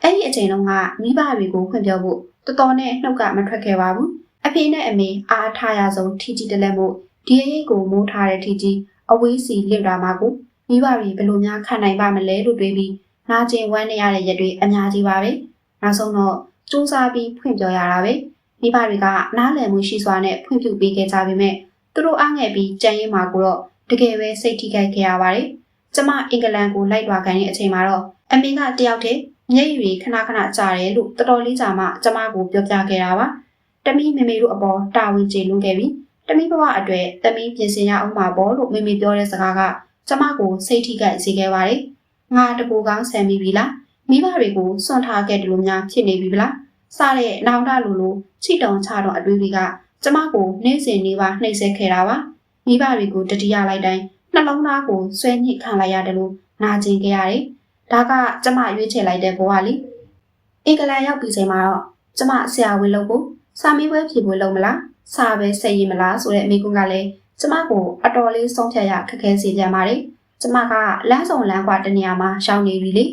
အဲ့ဒီအချိန်တုန်းကမိဘတွေကိုဖွင့်ပြဖို့တော်တော်နဲ့နှုတ်ကမထွက်ခဲ့ပါဘူးအဖေနဲ့အမေအားထားရဆုံးထီကြီးတလက်မို့ဒီအရေးကိုမိုးထားတဲ့ထီကြီးအဝေးစီလစ်လာမှာကိုမိဘတွေဘယ်လိုများခံနိုင်ပါမလဲလို့တွေးပြီးနာကျင်ဝမ်းနေရတဲ့ရက်တွေအများကြီးပါပဲနောက်ဆုံးတော့စူးစမ်းပြီးဖွင့်ပြရတာပဲမိဘတွေကနားလည်မှုရှိစွာနဲ့ဖွင့်ပြပေးခဲ့ကြပေမဲ့သူတို့အားငယ်ပြီးကြံရင်မှာကိုတော့တကယ်ပဲစိတ်ထိခိုက်ခဲ့ရပါတယ်ကျမအင်္ဂလန်ကိုလိုက်သွားခိုင်းတဲ့အချိန်မှာတော့အမေကတယောက်တည်းမျက်ရည်တွေခဏခဏကျတယ်လို့တော်တော်လေးကြာမှကျမကိုပြောပြခဲ့တာပါတမီးမေမေတို့အပေါ်တာဝန်ကျေလွန်ခဲ့ပြီးတမီးဘဝအတွက်တမီးပြင်ဆင်ရအောင်ပါပေါ့လို့မေမေပြောတဲ့စကားကကျမကိုစိတ်ထိခိုက်စေခဲ့ပါတယ်ငါတပူကောင်းဆန်ပြီလားမိဘတွေကိုစွန့်ထားခဲ့တယ်လို့များဖြစ်နေပြီလားစတဲ့နောင်တလိုချီတုံချတော့အတွေးတွေကကျမကိုနေ့စဉ်နေ့ပါနှိပ်စက်ခဲ့တာပါမိဘတွေကိုတတိယလိုက်တိုင်းနှလုံးသားကိုဆွဲညစ်ခံလိုက်ရတယ်လို့နာကျင်ခဲ့ရတယ်ဒါကကျမရွေးချယ်လိုက်တဲ့ဘဝလေးအင်္ဂလန်ရောက်ပြီးချိန်မှာတော့ကျမဆရာဝန်လုပ်ဖို့စာမေးပွဲဖြေဖို့လုပ်မလားစာပဲဆက်ရည်မလားဆိုတဲ့မိကွန်းကလည်းကျမကိုအတော်လေးဆုံးဖြတ်ရခက်ခဲစေပြန်ပါတယ်ကျမကလမ်းဆောင်လမ်းကွာတနေရာမှာရှောင်နေပြီလေ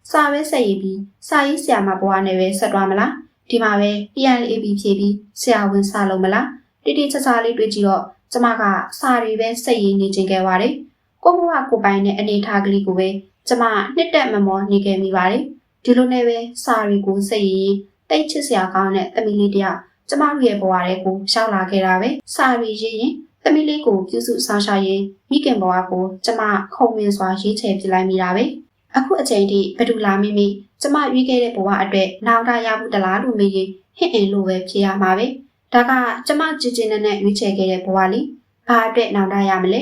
စာပဲဆက်ရည်ပြီးစာရေးဆရာမဘွားနဲ့ပဲဆက်သွားမလားဒီမှာပဲ PLAB ဖြေပြီးဆရာဝန်စာလုံးမလားတိတိကျကျလေးတွေးကြည့်တော့ကျမကစာတွေပဲဆက်ရည်နေခြင်းခဲ့ပါတယ်ကိုဘဝကိုပိုင်တဲ့အနေထားကလေးကိုပဲကျမနှစ်တက်မမောနေခဲ့မိပါတယ်ဒီလိုနဲ့ပဲစာတွေကိုဆက်ရည်တိတ်ချစ်စရာကောင်းတဲ့သမီးလေးတယောက်ကျမတို့ရဲ့ဘဝတွေကိုရှောက်လာခဲ့တာပဲစာရီရေးရင်သမီးလေးကိုပြုစုဆောင်ရှာရေးမိခင်ဘဝကိုကျမခုံမင်းစွာရေးချယ်ပြလိုက်မိတာပဲအခုအချိန်ထိဘဒူလာမိမိကျမရွေးခဲ့တဲ့ဘဝအတွက်နောင်တရဘူးတလားလို့မေးရင်ဟင့်အင်လို့ပဲဖြေရမှာပဲဒါကကျမကြည်ကျင်နဲ့ရွေးချယ်ခဲ့တဲ့ဘဝလေးဘာအတွက်နောင်တရမလဲ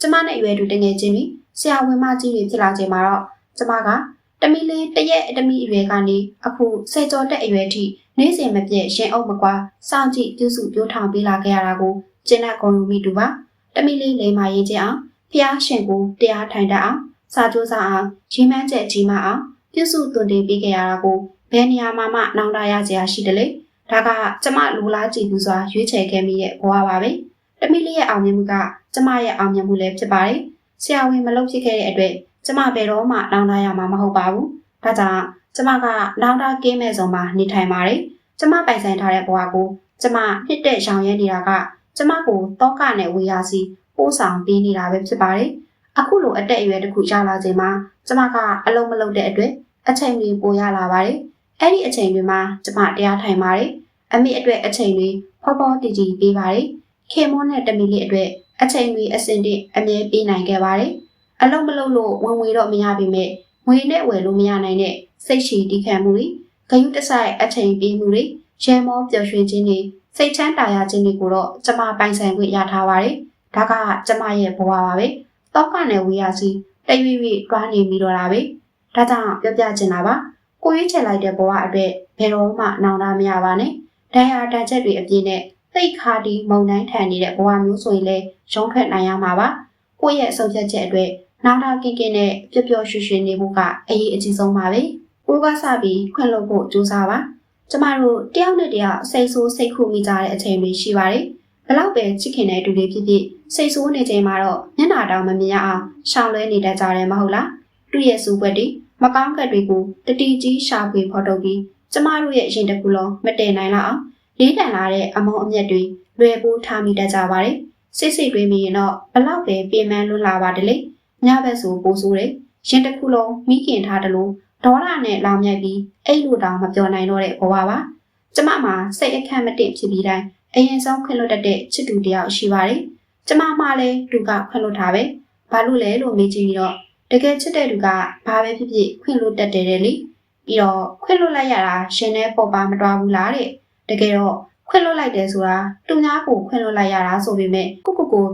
ကျမနဲ့ရွယ်တူတငယ်ချင်းပြီးဆရာဝန်မကြီးတွေဖြစ်လာချိန်မှာတော့ကျမကတမီလေးတရက်တမီအရွယ်ကနေအခုဆယ်ကျော်တက်အရွယ်ထိနေ့စဉ်မပြည့်ရှင်အုပ်မကွာစောင့်ကြည့်ပြုစုပြောထောင်ပေးလာခဲ့ရတာကိုကျင့်တဲ့ဂုဏ်ယူမိတူပါတမီလေးလိမ္မာရေးခြင်းအောင်ဖျားရှင်ကိုတရားထိုင်တတ်အောင်စာကြိုးစားအောင်ကြီးမှန်းချက်ကြီးမာအောင်ပြုစုသွန်သင်ပေးခဲ့ရတာကိုဘယ်နေရာမှနောင်တရစရာရှိတယ်လေဒါကကျမလူလားကြည့်သူစွာရွေးချယ်ခဲ့မိရဲ့ဘဝပါပဲတမီလေးရဲ့အောင်မြင်မှုကကျမရဲ့အောင်မြင်မှုလည်းဖြစ်ပါတယ်ဆရာဝန်မလုပ်ဖြစ်ခဲ့တဲ့အတွက်ကျမဘယ်တော့မှနောင်တရမှာမဟုတ်ပါဘူးဒါကြောင့်ကျမကနောင်တကင်းမဲ့ဆုံးမှာနေထိုင်ပါတယ်ကျမပိုင်ဆိုင်ထားတဲ့ဘဝကိုကျမနှစ်တက်ရောင်ရဲနေတာကကျမကိုတောကနဲ့ဝေယာစီပို့ဆောင်ပေးနေတာပဲဖြစ်ပါတယ်အခုလိုအတက်အရွယ်တစ်ခုရောက်လာချိန်မှာကျမကအလုံးမလုံးတဲ့အတွက်အချိန်တွေပိုရလာပါတယ်အဲ့ဒီအချိန်တွေမှာကျမတရားထိုင်ပါတယ်အမေအတွက်အချိန်တွေဖောဖောတည်တည်ပေးပါတယ်ခေမောနဲ့တမီလေးအတွက်အချိန်တွေအစင်တဲ့အမြဲပေးနိုင်ခဲ့ပါတယ်အလုံးမလုံးလို့ဝင်ငွေတော့မရပါနဲ့ငွေနဲ့ဝယ်လို့မရနိုင်တဲ့စိတ်ရှိတီးခံမှုတွေဂယုတစိုက်အချိန်ပေးမှုတွေရဲမောပျော်ရွှင်ခြင်းတွေစိတ်ချမ်းသာရခြင်းတွေကိုတော့ကျမပိုင်ဆိုင်ခွင့်ရထားပါတယ်ဒါကကျမရဲ့ဘဝပါပဲတောကနဲ့ဝေးရစီတရွေ့ရွေ့တွားနေပြီးတော့တာပဲဒါကြောင့်ပြောပြချင်တာပါကိုရွေးချယ်လိုက်တဲ့ဘဝအတွက်ဘယ်တော့မှနောင်တမရပါနဲ့ဒဏ်ရာတန်ချက်တွေအပြည့်နဲ့သိခါတီမုံတိုင်းထန်နေတဲ့ဘဝမျိုးဆိုရင်လည်းရုံးထွက်နိုင်ရမှာပါကိုယ့်ရဲ့အဆုံးဖြတ်ချက်အတွက်နောင်တကင်းကင်းနဲ့ပျော်ပျော်ရွှင်ရွှင်နေဖို့ကအရေးအကြီးဆုံးပါပဲကိုကစပြီးခွင့်လို့ဖို့ကြိုးစားပါကျမတို့တယောက်နဲ့တယောက်စိတ်ဆိုးစိတ်ခုမိကြတဲ့အချိန်တွေရှိပါတယ် ဘလောက်ပဲချစ်ခင်တဲ့တူတွေဖြစ်ဖြစ်စိတ်ဆိုးနေချိန်မှာတော့မျက်နှာတောင်မမြင်ရအောင်ရှောင်လွဲနေတတ်ကြတယ်မဟုတ်လားသူ့ရဲ့စူပွက်တွေမကောင်းကက်တွေကိုတတိကြီးရှာဖွေဖော်ထုတ်ပြီးကျမတို့ရဲ့ရင်တစ်ခုလုံးမတည်နိုင်လောက်အောင်လေးတန်လာတဲ့အမုန်းအမြတ်တွေလွယ်ပိုးထားမိတတ်ကြပါတယ်စစ်တွေးမိရင်တော့ဘလောက်ပဲပြင်ပန်းလွတ်လာပါတယ်လေညဘက်ဆိုပိုးဆိုးတယ်ရင်တစ်ခုလုံးမိခင်ထားတယ်လို့ဒေါသနဲ့လောင်မြိုက်ပြီးအဲ့လိုတောင်မပြောနိုင်တော့တဲ့ဘဝပါကျမမှာစိတ်အခက်မတင့်ဖြစ်ပြီးတိုင်းအရင်ဆုံးခွင့်လွတ်တတ်တဲ့ချစ်သူတယောက်ရှိပါတယ်ကျမမှလည်းသူကခွင့်လွတ်တာပဲဘာလို့လဲလို့မေးကြည့်ပြီးတော့တကယ်ချစ်တဲ့သူကဘာပဲဖြစ်ဖြစ်ခွင့်လွတ်တတ်တယ်လေပြီးတော့ခွင့်လွတ်လိုက်ရတာရှင်နဲ့ပေါ်ပါမတော်ဘူးလားတဲ့တကယ်တော့ခွင့်လွတ်လိုက်တယ်ဆိုတာသူများကိုခွင့်လွတ်လိုက်ရတာဆိုပေမဲ့ကိ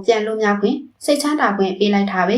ုပြန်လို့များခွင့်စိတ်ချမ်းသာခွင့်ပေးလိုက်တာပဲ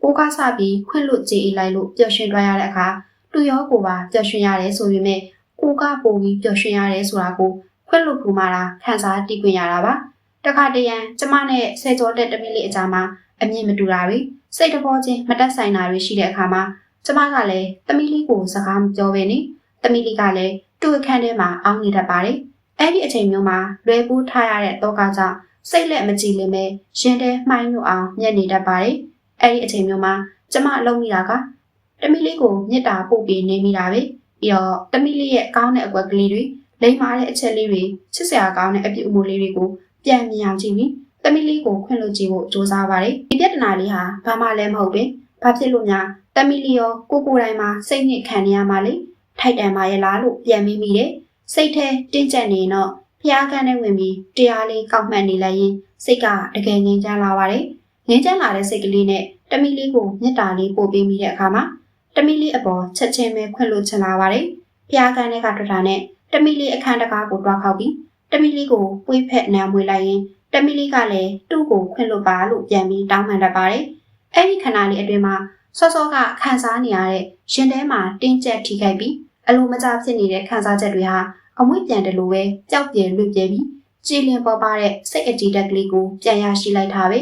ကိုကစပြီးခွင့်လွတ်ကြည်အေးလိုက်လို့ပျော်ရွှင်သွားရတဲ့အခါသူရောကိုပါပျော်ရွှင်ရတယ်ဆိုပေမဲ့ကိုကပိုပြီးပျော်ရွှင်ရတယ်ဆိုတာကိုခွင့်လွတ်ဖို့မှလာခံစားတည်ခွင့်ရတာပါတခါတရံကျမနဲ့ဆယ်ကျော်တဲ့တမီးလေးအကြားမှာအမြင်မတူတာတွေစိတ်တဘောချင်းမတက်ဆိုင်တာတွေရှိတဲ့အခါမှာကျမကလည်းတမီးလေးကိုစကားမပြောဘဲနဲ့တမီးလေးကလည်းသူ့အခန်းထဲမှာအောင်းနေတတ်ပါတယ်အဲ့ဒီအချိန်မျိုးမှာလွယ်ပိုးထားရတဲ့တောကကြောင့်စိတ်လက်မကြည်လင်ပဲရင်ထဲမှိုင်းညွတ်အောင်ညက်နေတတ်ပါတယ်အဲ့ဒီအချိန်မျိုးမှာကျမအလုံးမိတာကတမီးလေးကိုမြစ်တာပို့ပြီးနေမိတာပဲပြီးတော့တမီးလေးရဲ့ကောင်းတဲ့အကွက်ကလေးတွေလိမ့်မာတဲ့အချက်လေးတွေချစ်စရာကောင်းတဲ့အပြုအမူလေးတွေကိုပြန်မြင်အောင်ကြည့်ပြီးတမီးလေးကိုခွင့်လွှတ်ကြည့်ဖို့ကြိုးစားပါတယ်ဒီပြဿနာလေးဟာဘာမှလည်းမဟုတ်ပဲဘာဖြစ်လို့များတမီးလေးရောကိုတိုင်းမှာစိတ်ညစ်ခံနေရမှလေထိုက်တန်ပါရဲ့လားလို့ပြန်မိတယ်စိတ်ထဲတင်းကျပ်နေတော့ဖျားခန်းထဲဝင်ပြီးတရားလေးကောက်မှတ်နေလိုက်ရင်စိတ်ကတကယ်ငြိမ်ချမ်းလာပါတယ်ငြိမ်ချမ်းလာတဲ့စိတ်ကလေးနဲ့တမီးလေးကိုမေတ္တာလေးပို့ပေးမိတဲ့အခါမှာတမီးလေးအပေါ်ချက်ချင်းပဲခွင့်လွှတ်ချင်လာပါတယ်ဖျားခန်းထဲကထွက်တာနဲ့တမီးလေးအခန်းတကားကိုတွားခောက်ပြီးတမီးလေးကိုပွေးဖက်နံမွေလိုက်ရင်တမီးလေးကလည်းသူ့ကိုခွင့်လွှတ်ပါလို့ပြန်ပြီးတောင်းပန်တတ်ပါတယ်အဲ့ဒီခဏလေးအတွင်းမှာစောစောကခံစားနေရတဲ့ရှင်ထဲမှာတင်းကျပ်ထိခိုက်ပြီးအလိုမကျဖြစ်နေတဲ့ခံစားချက်တွေဟာအမွေပြန်တယ်လို့ပဲကြောက်ပြဲလွတ်ပြဲပြီးကြည်လင်ပေါ်ပါတဲ့စိတ်အကြည်ဓာတ်ကလေးကိုပြန်ရရှိလိုက်တာပဲ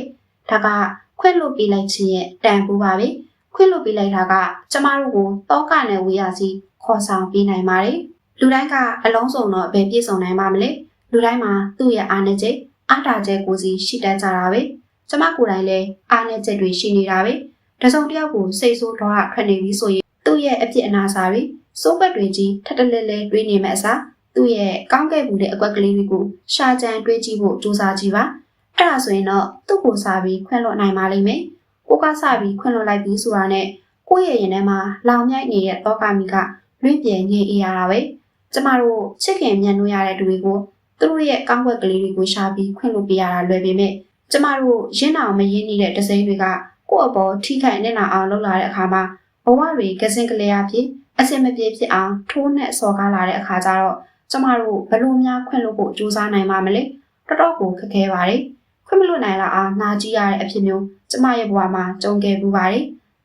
ဒါကခွင့်လွှတ်ပေးလိုက်ခြင်းရဲ့တန်ဖိုးပါပဲခွင့်လွှတ်ပေးလိုက်တာကကျမတို့ကိုတောကနဲ့ဝေးရစီခေါ်ဆောင်ပေးနိုင်ပါတယ်လူတိုင်းကအလုံးစုံတော့ဘယ်ပြည့်စုံနိုင်ပါမလဲလူတိုင်းမှာသူ့ရဲ့အားနည်းချက်အားတာချက်ကိုစီရှိတတ်ကြတာပဲကျမကိုယ်တိုင်လည်းအားနည်းချက်တွေရှိနေတာပဲတစုံတစ်ယောက်ကိုစိတ်ဆိုးဒေါသထွက်နေပြီဆိုရင်သူ့ရဲ့အပြစ်အနာစာတွေစိုးပတ်တွေကြီးထပ်တလဲလဲတွေးနေမဲ့အစားသူ့ရဲ့ကောင်းကဲ့မှုတဲ့အကွက်ကလေးတွေကိုရှာကြံတွေးကြည့်ဖို့ကြိုးစားကြည့်ပါအဲ့ဒါဆိုရင်တော့သူ့ကိုစားပြီးခွင့်လွှတ်နိုင်ပါလိမ့်မယ်ကိုကစားပြီးခွင့်လွှတ်လိုက်ပြီးဆိုတာနဲ့ကိုယ့်ရဲ့ရင်ထဲမှာလောင်မြိုက်နေတဲ့တောကမီကလွင့်ပြေငြိမ်အေးရတာပဲကျမတို့ချစ်ခင်မြတ်နိုးရတဲ့သူတွေကိုသူတို့ရဲ့ကောင်းကွက်ကလေးတွေကိုရှာပြီးခွင့်လွှတ်ပေးရတာလွယ်ပေမဲ့ကျမတို့ရင်းအောင်မရင်းနေတဲ့တစိမ့်တွေကကိုယ့်အပေါ်ထိခိုက်နေတာအောင်လုပ်လာတဲ့အခါမှာဘဝတွေကစင်ကလေးအဖြစ်အစင်မပြေဖြစ်အောင်ထိုးနဲ့စော်ကားလာတဲ့အခါကျတော့ကျမတို့ဘလို့များခွင့်လွှတ်ဖို့ကြိုးစားနိုင်မှာမလဲတော်တော်ကိုခက်ခဲပါတယ်ခွင့်မလွှတ်နိုင်လားအားနာကြည့်ရတဲ့အဖြစ်မျိုးကျမရဲ့ဘဝမှာကြုံခဲ့ပူပါတယ်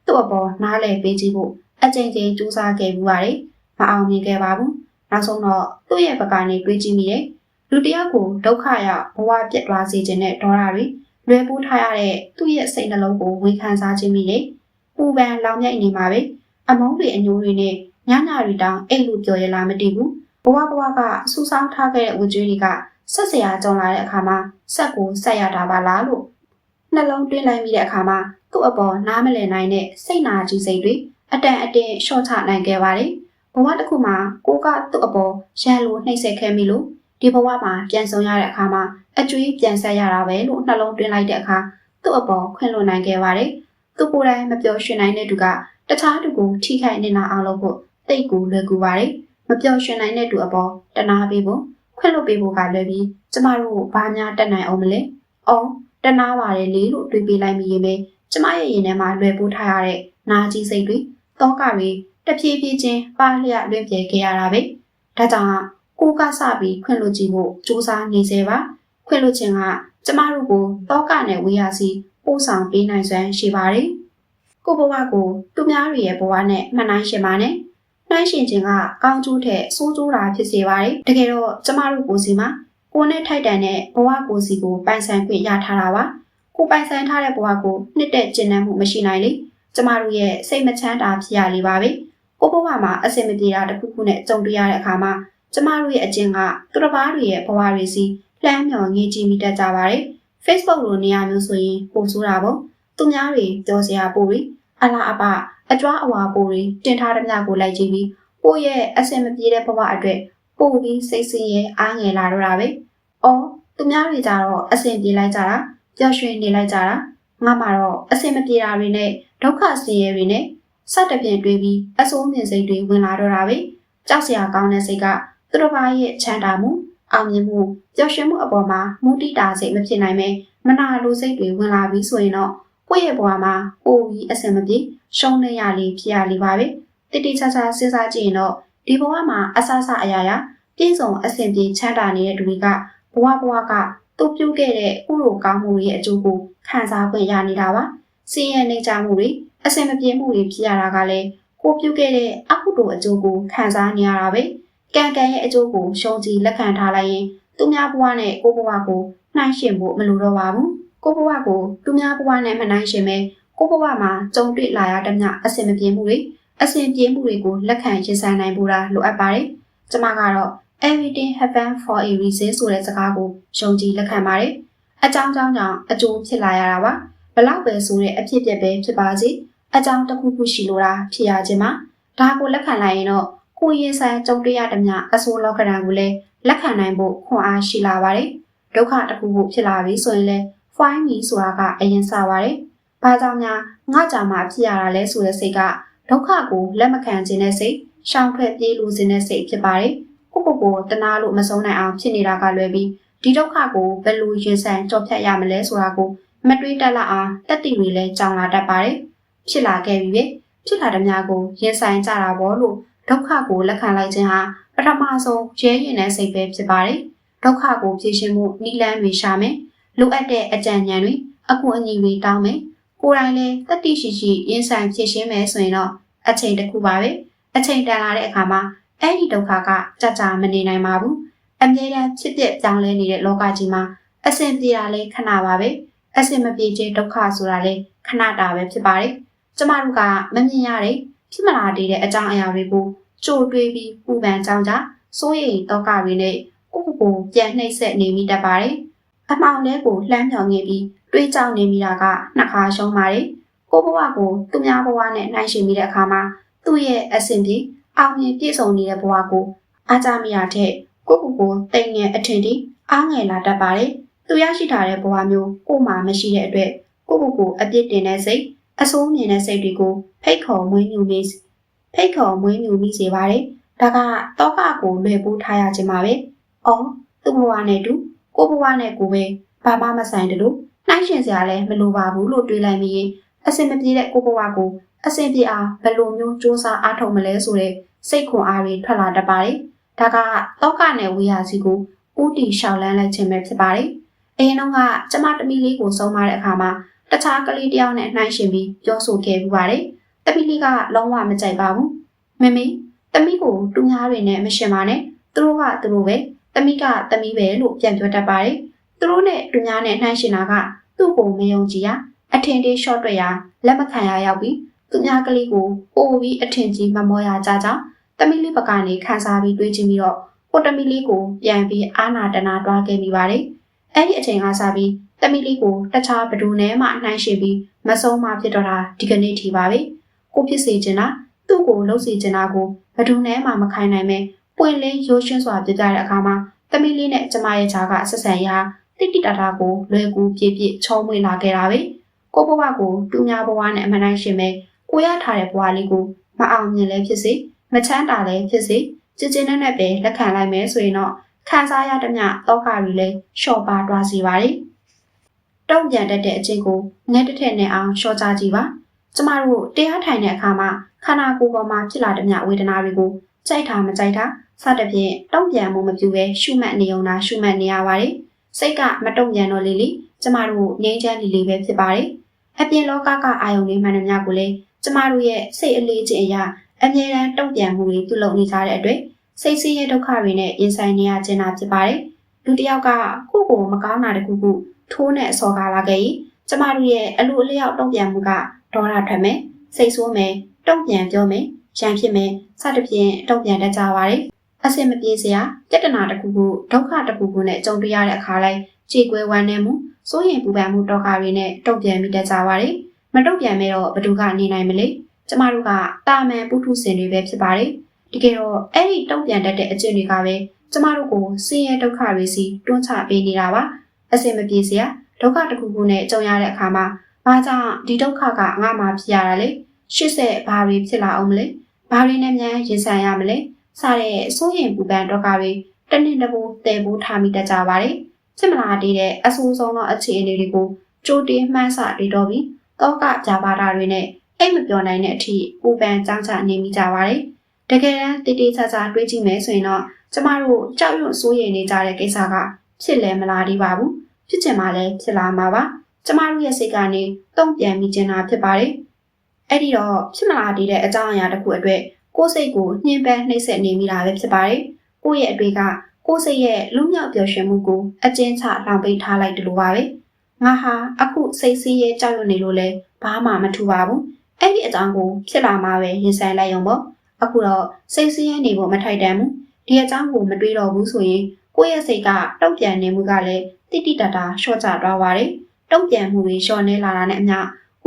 သူ့အပေါ်နားလည်ပေးကြည့်ဖို့အကြိမ်ကြိမ်ကြိုးစားခဲ့ပူပါတယ်မအောင်မြင်ခဲ့ပါဘူးနောက်ဆုံးတော့သူ့ရဲ့ဘက်ကနေတွေးကြည့်မိတယ်လူတယောက်ကိုဒုက္ခရောက်ဘဝပြတ်သွားစေခြင်းနဲ့ဒေါသတွေလွယ်ပိုးထားရတဲ့သူ့ရဲ့စိတ်နှလုံးကိုဝန်ခံစားခြင်းမိတယ်ပူပန်လောင်မြိုက်နေမှာပဲအမုန်းတွေအညိုးတွေနဲ့ညတွေတောင်အိတ်လို့ပြောရလားမသိဘူးဘဝကစူးစောင်းထားခဲ့တဲ့ဝကြွေးတွေကဆက်စရာကြုံလာတဲ့အခါမှာဆက်ကိုဆက်ရတာပါလားလို့နှလုံးတွင်းလိုက်မိတဲ့အခါမှာသူ့အပေါ်နားမလည်နိုင်တဲ့စိတ်နာကြီးစိတ်တွေအတန်အတင်းရှော့ချနိုင်ခဲ့ပါတယ်ဘဝတစ်ခုမှာကိုကသူ့အပေါ်ရန်လိုနှိပ်စက်ခဲ့မိလို့ဒီဘဝမှာပြန်ဆုံရတဲ့အခါမှာအကျွေးပြန်ဆက်ရတာပဲလို့နှလုံးတွင်းလိုက်တဲ့အခါသူ့အပေါ်ခွင့်လွှတ်နိုင်ခဲ့ပါတယ်သူကိုယ်တိုင်မပျော်ရွှင်နိုင်တဲ့သူကတခြားသူကိုထိခိုက်နေတာအောင်လုပ်ဖို့တိတ်ကူလွယ်ကူပါတယ်မပျော်ရွှင်နိုင်တဲ့သူအပေါ်တနာပေးဖို့ခွင့်လွှတ်ပေးဖို့ကလွယ်ပြီးကျမတို့ဘာများတတ်နိုင်အောင်မလဲ။အော်တနာပါတယ်လေလို့တွေးပေးလိုက်မိရင်ပဲကျမရဲ့ရင်ထဲမှာလွယ်ပိုးထားရတဲ့နာကြီးစိတ်တွေတောကတွေတဖြည်းဖြည်းချင်းပါလျက်လွင့်ပြေခဲ့ရတာပဲ။ဒါကြောင့်ကိုကစပြီးခွင့်လွှတ်ကြည့်ဖို့စူးစမ်းနေစေပါ။ခွင့်လွှတ်ခြင်းကကျမတို့ကိုတောကနဲ့ဝေးရစီပို့ဆောင်ပေးနိုင်စွမ်းရှိပါတယ်။ကိုဘဝကိုသူများတွေရဲ့ဘဝနဲ့မှန်တိုင်းရှင်ပါနဲ့။နှိုင်းရှင်ခြင်းကကောင်းကျိုးထက်ဆိုးကျိုးတာဖြစ်စေပါတယ်။တကယ်တော့ကျမတို့ကိုယ်စီမှာကိုနဲ့ထိုက်တန်တဲ့ဘဝကိုယ်စီကိုပိုင်ဆိုင်ခွင့်ရထားတာပါ။ကိုပိုင်ဆိုင်ထားတဲ့ဘဝကိုနှစ်သက်ကျဉ်းနှံမှုမရှိနိုင်လေ။ကျမတို့ရဲ့စိတ်မချမ်းသာဖြစ်ရလေပါပဲ။ကိုဘဝမှာအဆင်မပြေတာတစ်ခုခုနဲ့ကြုံတွေ့ရတဲ့အခါမှာကျမတို့ရဲ့အကျင့်ကသူတစ်ပါးတွေရဲ့ဘဝတွေစီလ လှမ်းမြော်ငေးကြည့်မိတတ်ကြပါတယ်။ Facebook လိုနေရာမျိုးဆိုရင်ပို့ဆိုတာပေါ့သူများတွေပြောစရာပို့ပြီးအလားအပအကြွားအဝါပို့ပြီးတင်ထားတဲ့မြကိုလိုက်ကြည့်ပြီးပို့ရဲ့အစင်မပြေတဲ့ဘဝအတွက်ပို့ပြီးစိတ်ဆင်းရဲအားငယ်လာတော့တာပဲ။အော်သူများတွေကြတော့အစင်ပြေလိုက်ကြတာပျော်ရွှင်နေလိုက်ကြတာငါမှတော့အစင်မပြေတာတွေနဲ့ဒုက္ခဆင်းရဲတွေနဲ့စသဖြင့်တွေးပြီးအဆိုးမြင်စိတ်တွေဝင်လာတော့တာပဲ။ကြောက်စရာကောင်းတဲ့စိတ်ကသူတို့ဘာရဲ့ချမ်းသာမှုအောင်မြင်မှုပျော်ရွှင်မှုအပေါ်မှာမူတည်တာစိတ်မဖြစ်နိုင်ပဲမနာလိုစိတ်တွေဝင်လာပြီးဆိုရင်တော့ကိုယ့်ရဲ့ဘဝမှာပိုပြီးအဆင်မပြေရှုံးနေရလေဖြစ်ရလေပါပဲတိတိကျကျစဉ်းစားကြည့်ရင်တော့ဒီဘဝမှာအဆအအရာရာပြည့်စုံအဆင်ပြေချမ်းသာနေတဲ့သူတွေကဘဝကသူ့ပြုခဲ့တဲ့ဥလိုကောင်းမှုတွေရဲ့အကျိုးကိုခံစားခွင့်ရနေတာပါစီးရဲနေကြမှုတွေအဆင်မပြေမှုတွေဖြစ်ရတာကလည်းကိုပြုခဲ့တဲ့အကုသိုလ်အကျိုးကိုခံစားနေရတာပဲကံရဲ့အကျိုးကိုရှုံးကြည်လက်ခံထားလိုက်ရင်သူများဘဝနဲ့ကိုယ့်ဘဝကိုနှိုင်းယှဉ်ဖို့မလိုတော့ပါဘူးကိုယ့်ဘဝကိုသူများဘဝနဲ့မနှိုင်းယှဉ်ပဲကိုယ့်ဘဝမှာကြုံတွေ့လာရတဲ့မြအဆင်မပြေမှုတွေအဆင်ပြေမှုတွေကိုလက်ခံရင်ဆိုင်နိုင်ဖို့လိုအပ်ပါတယ်။ကျွန်မကတော့ everything happen for a reason ဆိုတဲ့စကားကိုယုံကြည်လက်ခံပါတယ်။အကြောင်းကြောင့်အကျိုးဖြစ်လာရတာပါ။ဘလောက်ပဲဆိုတဲ့အဖြစ်ပြက်ပဲဖြစ်ပါစေအကြောင်းတစ်ခုခုရှိလို့တာဖြစ်ရခြင်းမှာဒါကိုလက်ခံလိုက်ရင်တော့ကိုယ်ရင်ဆိုင်ကြုံတွေ့ရတဲ့မြအဆိုးလောကဓာတ်ကိုလည်းလက်ခံနိုင်ဖို့ခွန်အားရှိလာပါတယ်။ဒုက္ခတစ်ခုခုဖြစ်လာပြီဆိုရင်လည်း find me ဆိုတာကအရင်စပါတယ်။ဘာကြောင့်များငါကြောင့်မှဖြစ်ရတာလဲဆိုတဲ့စိတ်ကဒုက္ခကိုလက်မခံခြင်းနဲ့စိတ်ရှောင်ထွက်ပြေးလို့ခြင်းနဲ့စိတ်ဖြစ်ပါတယ်။ကိုတနာလို့မဆုံးနိုင်အောင်ဖြစ်နေတာကလွယ်ပြီးဒီဒုက္ခကိုဘယ်လိုရင်ဆိုင်ကြော်ဖြတ်ရမလဲဆိုတာကိုမတွေးတတ်လောက်အောင်တက်တီတွေလည်းကြောင်လာတတ်ပါတယ်။ဖြစ်လာခဲ့ပြီပဲဖြစ်လာတဲ့များကိုရင်ဆိုင်ကြတာပေါ့လို့ဒုက္ခကိုလက်ခံလိုက်ခြင်းဟာပထမဆုံးရဲရင်တဲ့စိတ်ပဲဖြစ်ပါတယ်။ဒုက္ခကိုဖြေရှင်းမှုနည်းလမ်းတွေရှာမယ်။လိုအပ်တဲ့အကြံဉာဏ်တွေအကူအညီတွေတောင်းမယ်။ကိုယ်တိုင်လည်းတတိရှိရှိရင်ဆိုင်ဖြေရှင်းမယ်ဆိုရင်တော့အချိန်တစ်ခုပါပဲ။အချိန်တန်လာတဲ့အခါမှာအဲ့ဒီဒုက္ခကကြာမနေနိုင်ပါဘူး။အမြဲတမ်းဖြစ်ပျက်ပြောင်းလဲနေတဲ့လောကကြီးမှာအဆင်ပြေတာလည်းခဏပါပဲ။အဆင်မပြေခြင်းဒုက္ခဆိုတာလည်းခဏတာပဲဖြစ်ပါတယ်။ကျမတို့ကမမြင်ရတဲ့ဖြစ်မလာတဲ့အကြောင်းအရာတွေကိုကြိုတွေးပြီးပူပန်ကြောင်းကြစိုးရိမ်တောကတွေနဲ့ကိုပြန်နှိမ့်ဆက်နေမိတတ်ပါတယ်။အမှောင်ထဲကိုလှမ်းမြော်ငေးပြီးတွေးကြောင်နေမိတာကနှစ်ခါရှုံးပါတယ်။ကိုဘဝကိုသူများဘဝနဲ့နှိုင်းယှဉ်မိတဲ့အခါမှာသူ့ရဲ့အဆင်ပြေအောင်မြင်ပြည့်စုံနေတဲ့ဘဝကိုအားကြမိရတဲ့ကိုတိမ်ငယ်အထင်ကြီးအားငယ်လာတတ်ပါတယ်။သူရရှိထားတဲ့ဘဝမျိုးကိုမှမရှိတဲ့အတွက်ကိုအပြစ်တင်တဲ့စိတ်အဆိုးမြင်တဲ့စိတ်တွေကိုဖိတ်ခေါ်မွေးမြူမိစေပါတယ်။ဒါကတောကကိုလွယ်ပိုးထားရခြင်းပါပဲ။အော်သူ့ဘဝနဲ့တူကိုဘဝနဲ့ကိုပဲဘာမှမဆိုင်တယ်လို့နှိုင်းယှဉ်စရာလည်းမလိုပါဘူးလို့တွေးလိုက်မိရင်အဆင်မပြေတဲ့ကိုဘဝကိုအဆင်ပြေအောင်ဘယ်လိုမျိုးစူးစမ်းအားထုတ်မလဲဆိုတဲ့စိတ်ခွန်အားတွေထွက်လာတတ်ပါတယ်။ဒါကတောကနဲ့ဝေယာစီကိုဥတီရှောက်လန်းလိုက်ခြင်းပဲဖြစ်ပါတယ်။အရင်တော့ကကျမတမီလေးကိုဆုံးမတဲ့အခါမှာတခြားကလေးတယောက်နဲ့နှိုင်းယှဉ်ပြီးပြောဆိုခဲ့ပူပါတယ်။တမီလေးကလုံးဝမကြိုက်ပါဘူး။မမေတမီကိုတူများတွေနဲ့မရှင်ပါနဲ့။သူတို့ကသူတို့ပဲတမီကတမီပဲလို့ပြန်ပြောတတ်ပါတယ်။သူတို့နဲ့တူများနဲ့နှိုင်းယှဉ်တာကသူ့ကိုမယုံကြည်ရအထင်သေးရှော့တွေ့ရလက်မခံရရောက်ပြီးသူများကလေးကိုပို့ပြီးအထင်ကြီးမမောရကြကြောင်းတမီလေးပကနေခန်းစားပြီးတွေးကြည့်ပြီးတော့ကိုတမီလေးကိုပြန်ပြီးအာနာတနာတွားခဲ့မိပါတယ်။အဲ့ဒီအချိန်ကစပြီးတမီလေးကိုတခြားဘဒူနဲ့မှနှိုင်းယှဉ်ပြီးမဆုံးမဖြစ်တော့တာဒီကနေ့ထိပါပဲ။ကိုဖြစ်စေချင်တာသူ့ကိုလှုပ်စေချင်တာကိုဘဒူနဲ့မှမခိုင်းနိုင်ပဲပွင့်လင်းရိုးရှင်းစွာပြပြတဲ့အခါမှာတမီလေးနဲ့ကျမရဲ့ခြားကဆက်ဆံရာတိတိတတာကိုလွယ်ကူပြည့်ချောမွေ့လာခဲ့တာပဲ။ကိုဘဝကိုသူများဘဝနဲ့အမှန်တိုင်းရှင်ပဲကိုရထားတဲ့ဘဝလေးကိုမအောင်မြင်လည်းဖြစ်စေမချမ်းသာလည်းဖြစ်စေကြည်ကျင်းနဲ့ပဲလက်ခံလိုက်မယ်ဆိုရင်တော့ခံစားရတဲ့မြတောကတွေလည်းလျှော့ပါသွားစေပါတယ်။တုံ့ပြန်တတ်တဲ့အချိန်ကိုငဲတစ်ထက်နဲ့အောင်လျှော့ချကြည့်ပါ။ကျမတို့တရားထိုင်တဲ့အခါမှာခန္ဓာကိုယ်ပေါ်မှာဖြစ်လာတဲ့မြဝေဒနာတွေကိုကြိုက်တာမကြိုက်တာစသဖြင့်တုံ့ပြန်မှုမပြုဘဲရှုမှတ်နေုံရှုမှတ်နေရပါတယ်။စိတ်ကမတုံ့ပြန်တော့လေကျမတို့ငြိမ်းချမ်းလေးပဲဖြစ်ပါတယ်။အပြင်လောကအာယုန်လေးမှန်တဲ့မြကိုလည်းကျမတို့ရဲ့စိတ်အလေးချိန်အရာအမြဲတမ်းတုံ့ပြန်မှုတွေပြုလုပ်နေကြတဲ့အတွက်စိတ်ဆင်းရဲဒုက္ခတွေနဲ့ရင်ဆိုင်နေရခြင်းတာဖြစ်ပါတယ်။လူတစ်ယောက်ကကိုမကောင်းတာတခုခုထိုးနဲ့အစော်ကားလာခဲ့ရင်ကျမတို့ရဲ့အလိုအလျောက်တုံ့ပြန်မှုကဒေါသထွက်မယ်စိတ်ဆိုးမယ်တုံ့ပြန်ပြောမယ်ရန်ဖြစ်မယ်စသဖြင့်တုံ့ပြန်တတ်ကြပါတယ်။ အစင်မပြေစရာပြဿနာတစ်ခုခုဒုက္ခတစ်ခုခုနဲ့ကြုံတွေ့ရတဲ့အခါတိုင်းကြေကွဲဝမ်းနည်းမှုစိုးရိမ်ပူပန်မှုတောကတွေနဲ့တုံ့ပြန်မိတတ်ကြပါတယ်။မတုံ့ပြန်မဲတော့ဘယ်သူကနေနိုင်မလဲ။ကျမတို့ကတာမန်ပုထုဇဉ်တွေပဲဖြစ်ပါတယ်။တကယ်တော့အဲ့ဒီတုံ့ပြန်တတ်တဲ့အကျင့်တွေကပဲကျမတို့ကိုဆင်းရဲဒုက္ခတွေစီတွန်းချပေးနေတာပါ။အစင်မပြေစရာဒုက္ခတစ်ခုခုနဲ့ကြုံရတဲ့အခါမှာဘာကြောင့်ဒီဒုက္ခကငါမှဖြစ်ရတာလဲ။ရှစ်ဆက်ဘာတွေဖြစ်လာအောင်မလဲ။ဘာတွေနဲ့များရင်ဆိုင်ရမလဲ။စတဲ့စိုးရိမ်ပူပန်တောကတွေတနည်းတစ်ပိုးတည်ပိုးထားမိတတ်ကြပါတယ်။ဖြစ်မလာတဲ့အဆိုးဆုံးသောအခြေအနေတွေကိုကြိုတင်မှန်းဆတွေတော့ပြီးတောကကြာပါတာတွေနဲ့အိမ်မပြောနိုင်တဲ့အထိပူပန်ကြောင်းချနေမိကြပါတယ်။တကယ်တမ်းတိတိကျကျတွေးကြည့်မယ်ဆိုရင်တော့ကျမတို့ကြောက်ရွံ့စိုးရိမ်နေကြတဲ့ကိစ္စကဖြစ်လဲမလာသေးပါဘူး။ဖြစ်ချင်မှလည်းဖြစ်လာမှာပါ။ကျမတို့ရဲ့စိတ်ကနေတုံ့ပြန်မိခြင်းတာဖြစ်ပါတယ်။အဲ့ဒီတော့ဖြစ်မလာသေးတဲ့အကြောင်းအရာတစ်ခုအတွက်ကိုယ်စိတ်ကိုနှင်းပန်းနှိမ့်ဆက်နေမိတာပဲဖြစ်ပါတယ်။ကိုယ့်ရဲ့အတွေ့ကကိုယ်စိတ်ရဲ့လူမြောက်ပျော်ရွှင်မှုကိုအကျဉ်းချလောင်ပိတ်ထားလိုက်တယ်လို့ပါပဲ။ငါဟာအခုစိတ်ဆင်းရဲကြောက်ရွံ့နေလို့လဲဘာမှမထူပါဘူး။အဲ့ဒီအကြောင်းကိုဖြစ်လာမှပဲရင်ဆိုင်လိုက်ရုံပေါ့။အခုတော့စိတ်ဆင်းရဲနေဖို့မထိုက်တန်ဘူး။ဒီအကြောင်းကိုမတွေးတော့ဘူးဆိုရင်ကိုယ့်ရဲ့စိတ်ကတုံ့ပြန်နေမှုကလည်းတိတိတတ်တာလျှော့ကျသွားပါတယ်။တုံ့ပြန်မှုတွေလျှော့နေလာတာနဲ့အမျှဥ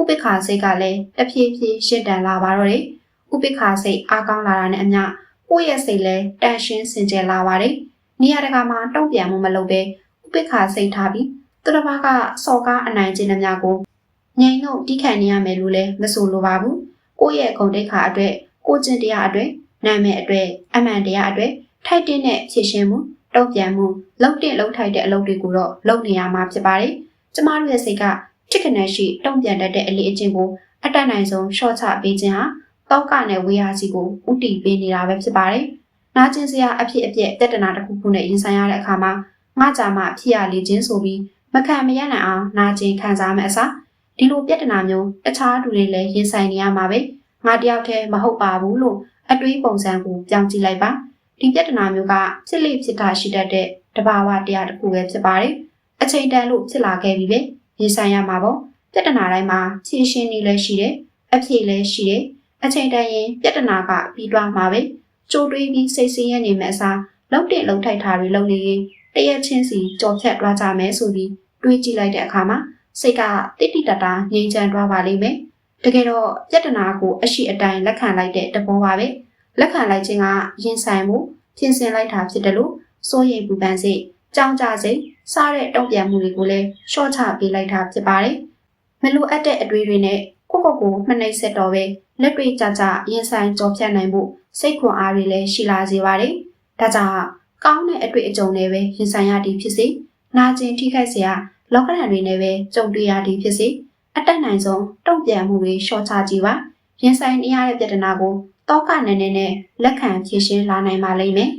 ပိ္ပခာစိတ်ကလည်းတဖြည်းဖြည်းရှင်းတန်လာပါတော့တယ်။ဥပိ္ပခာစိတ်အားကောင်းလာတာနဲ့အမျှကိုယ့်ရဲ့စိတ်လည်းတန်ရှင်းစင်ကြယ်လာပါတယ်။နေရာတကာမှာတုံ့ပြန်မှုမလုပ်ဘဲဥပိ္ပခာစိတ်ထားပြီးသူတစ်ပါးကစော်ကားအနိုင်ကျင့်တဲ့များကိုငြိမ်လို့တိခိုင်နေရမယ်လို့လည်းမဆိုလိုပါဘူး။ကိုယ့်ရဲ့ဂုဏ်တိတ်ခါအတွက်ကိုကျင့်တရားအတွက်နာမည်အတွက်အမှန်တရားအတွက်ထိုက်တဲ့ဖြည့်ရှင်းမှုတုံ့ပြန်မှုလုံတဲ့လုံထိုက်တဲ့အလုပ်တွေကိုတော့လုပ်နေရမှာဖြစ်ပါတယ်။ကျမတို့ရဲ့စိတ်ကချစ်ခနဲ့ရှိတုံ့ပြန်တတ်တဲ့အလေးအကျင့်ကိုအတတ်နိုင်ဆုံးရှော့ချပေးခြင်းဟာတောကနဲ့ဝေးရစီကိုဥတီပေးနေတာပဲဖြစ်ပါတယ်။နာကျင်စရာအဖြစ်အပျက်တဏှာတစ်ခုခုနဲ့ရင်ဆိုင်ရတဲ့အခါမှာငါကြမှာဖြစ်ရလေခြင်းဆိုပြီးမခံမရနိုင်အောင်နာကျင်ခံစားမယ်အစားဒီလိုပြဿနာမျိုးတခြားသူတွေလည်းရင်ဆိုင်နေရမှာပဲငါတယောက်တည်းမဟုတ်ပါဘူးလို့အတွေးပုံစံကိုပြောင်းကြည့်လိုက်ပါဒီပြဿနာမျိုးကဖြစ်လေဖြစ်တာရှိတတ်တဲ့တဘာဝတရားတစ်ခုပဲဖြစ်ပါတယ်အချိန်တန်လို့ဖြစ်လာခဲ့ပြီပဲရင်ဆိုင်ရမှာပေါ့ပြဿနာတိုင်းမှာဖြေရှင်းနည်းလည်းရှိတယ်အဖြေလည်းရှိတယ်အချိန်တန်ရင်ပြဿနာကပြီးသွားမှာပဲကြိုတွေးပြီးစိတ်ဆင်းရဲနေမယ့်အစားလုံတဲ့လုံထိုက်တာတွေလုံနေရင်တရက်ချင်းစီကြော်ဖြတ်သွားကြမယ်ဆိုပြီးတွေးကြည့်လိုက်တဲ့အခါမှာစိတ်ကတိတိတတ်တာငြိမ်ချမ်းသွားပါလိမ့်မယ်တကယ်တော့ပြဿနာကိုအရှိအတိုင်းလက်ခံလိုက်တဲ့တဘောပါပဲလက်ခံလိုက်ခြင်းကရင်ဆိုင်မှုပြင်ဆင်လိုက်တာဖြစ်တယ်လို့စိုးရိမ်ပူပန်စိတ်ကြောင်းကြစိတ်စားတဲ့တုံ့ပြန်မှုတွေကိုလည်းရှော့ချပေးလိုက်တာဖြစ်ပါတယ်မလိုအပ်တဲ့အတွေးတွေနဲ့ကိုမနှိမ့်ဆက်တော့ပဲလက်တွေ့ကြကြရင်ဆိုင်ကြော်ဖြတ်နိုင်မှုစိတ်ခွန်အားတွေလည်းရှိလာစေပါတယ်ဒါကြောင့်ကောင်းတဲ့အတွေ့အကြုံတွေပဲရင်ဆိုင်ရသည်ဖြစ်စေနာကျင်ထိခိုက်စရာလောကဓာတ်တွေနဲ့ပဲကြုံတွေ့ရသည်ဖြစ်စေအတက်နိုင်ဆုံးတုံ့ပြန်မှုတွေရှော့ချကြည့်ပါရင်ဆိုင်နေရတဲ့ပြဿနာကိုတောကနဲ့လက်ခံဖြေရှင်းလာနိုင်ပါလိမ့်မယ်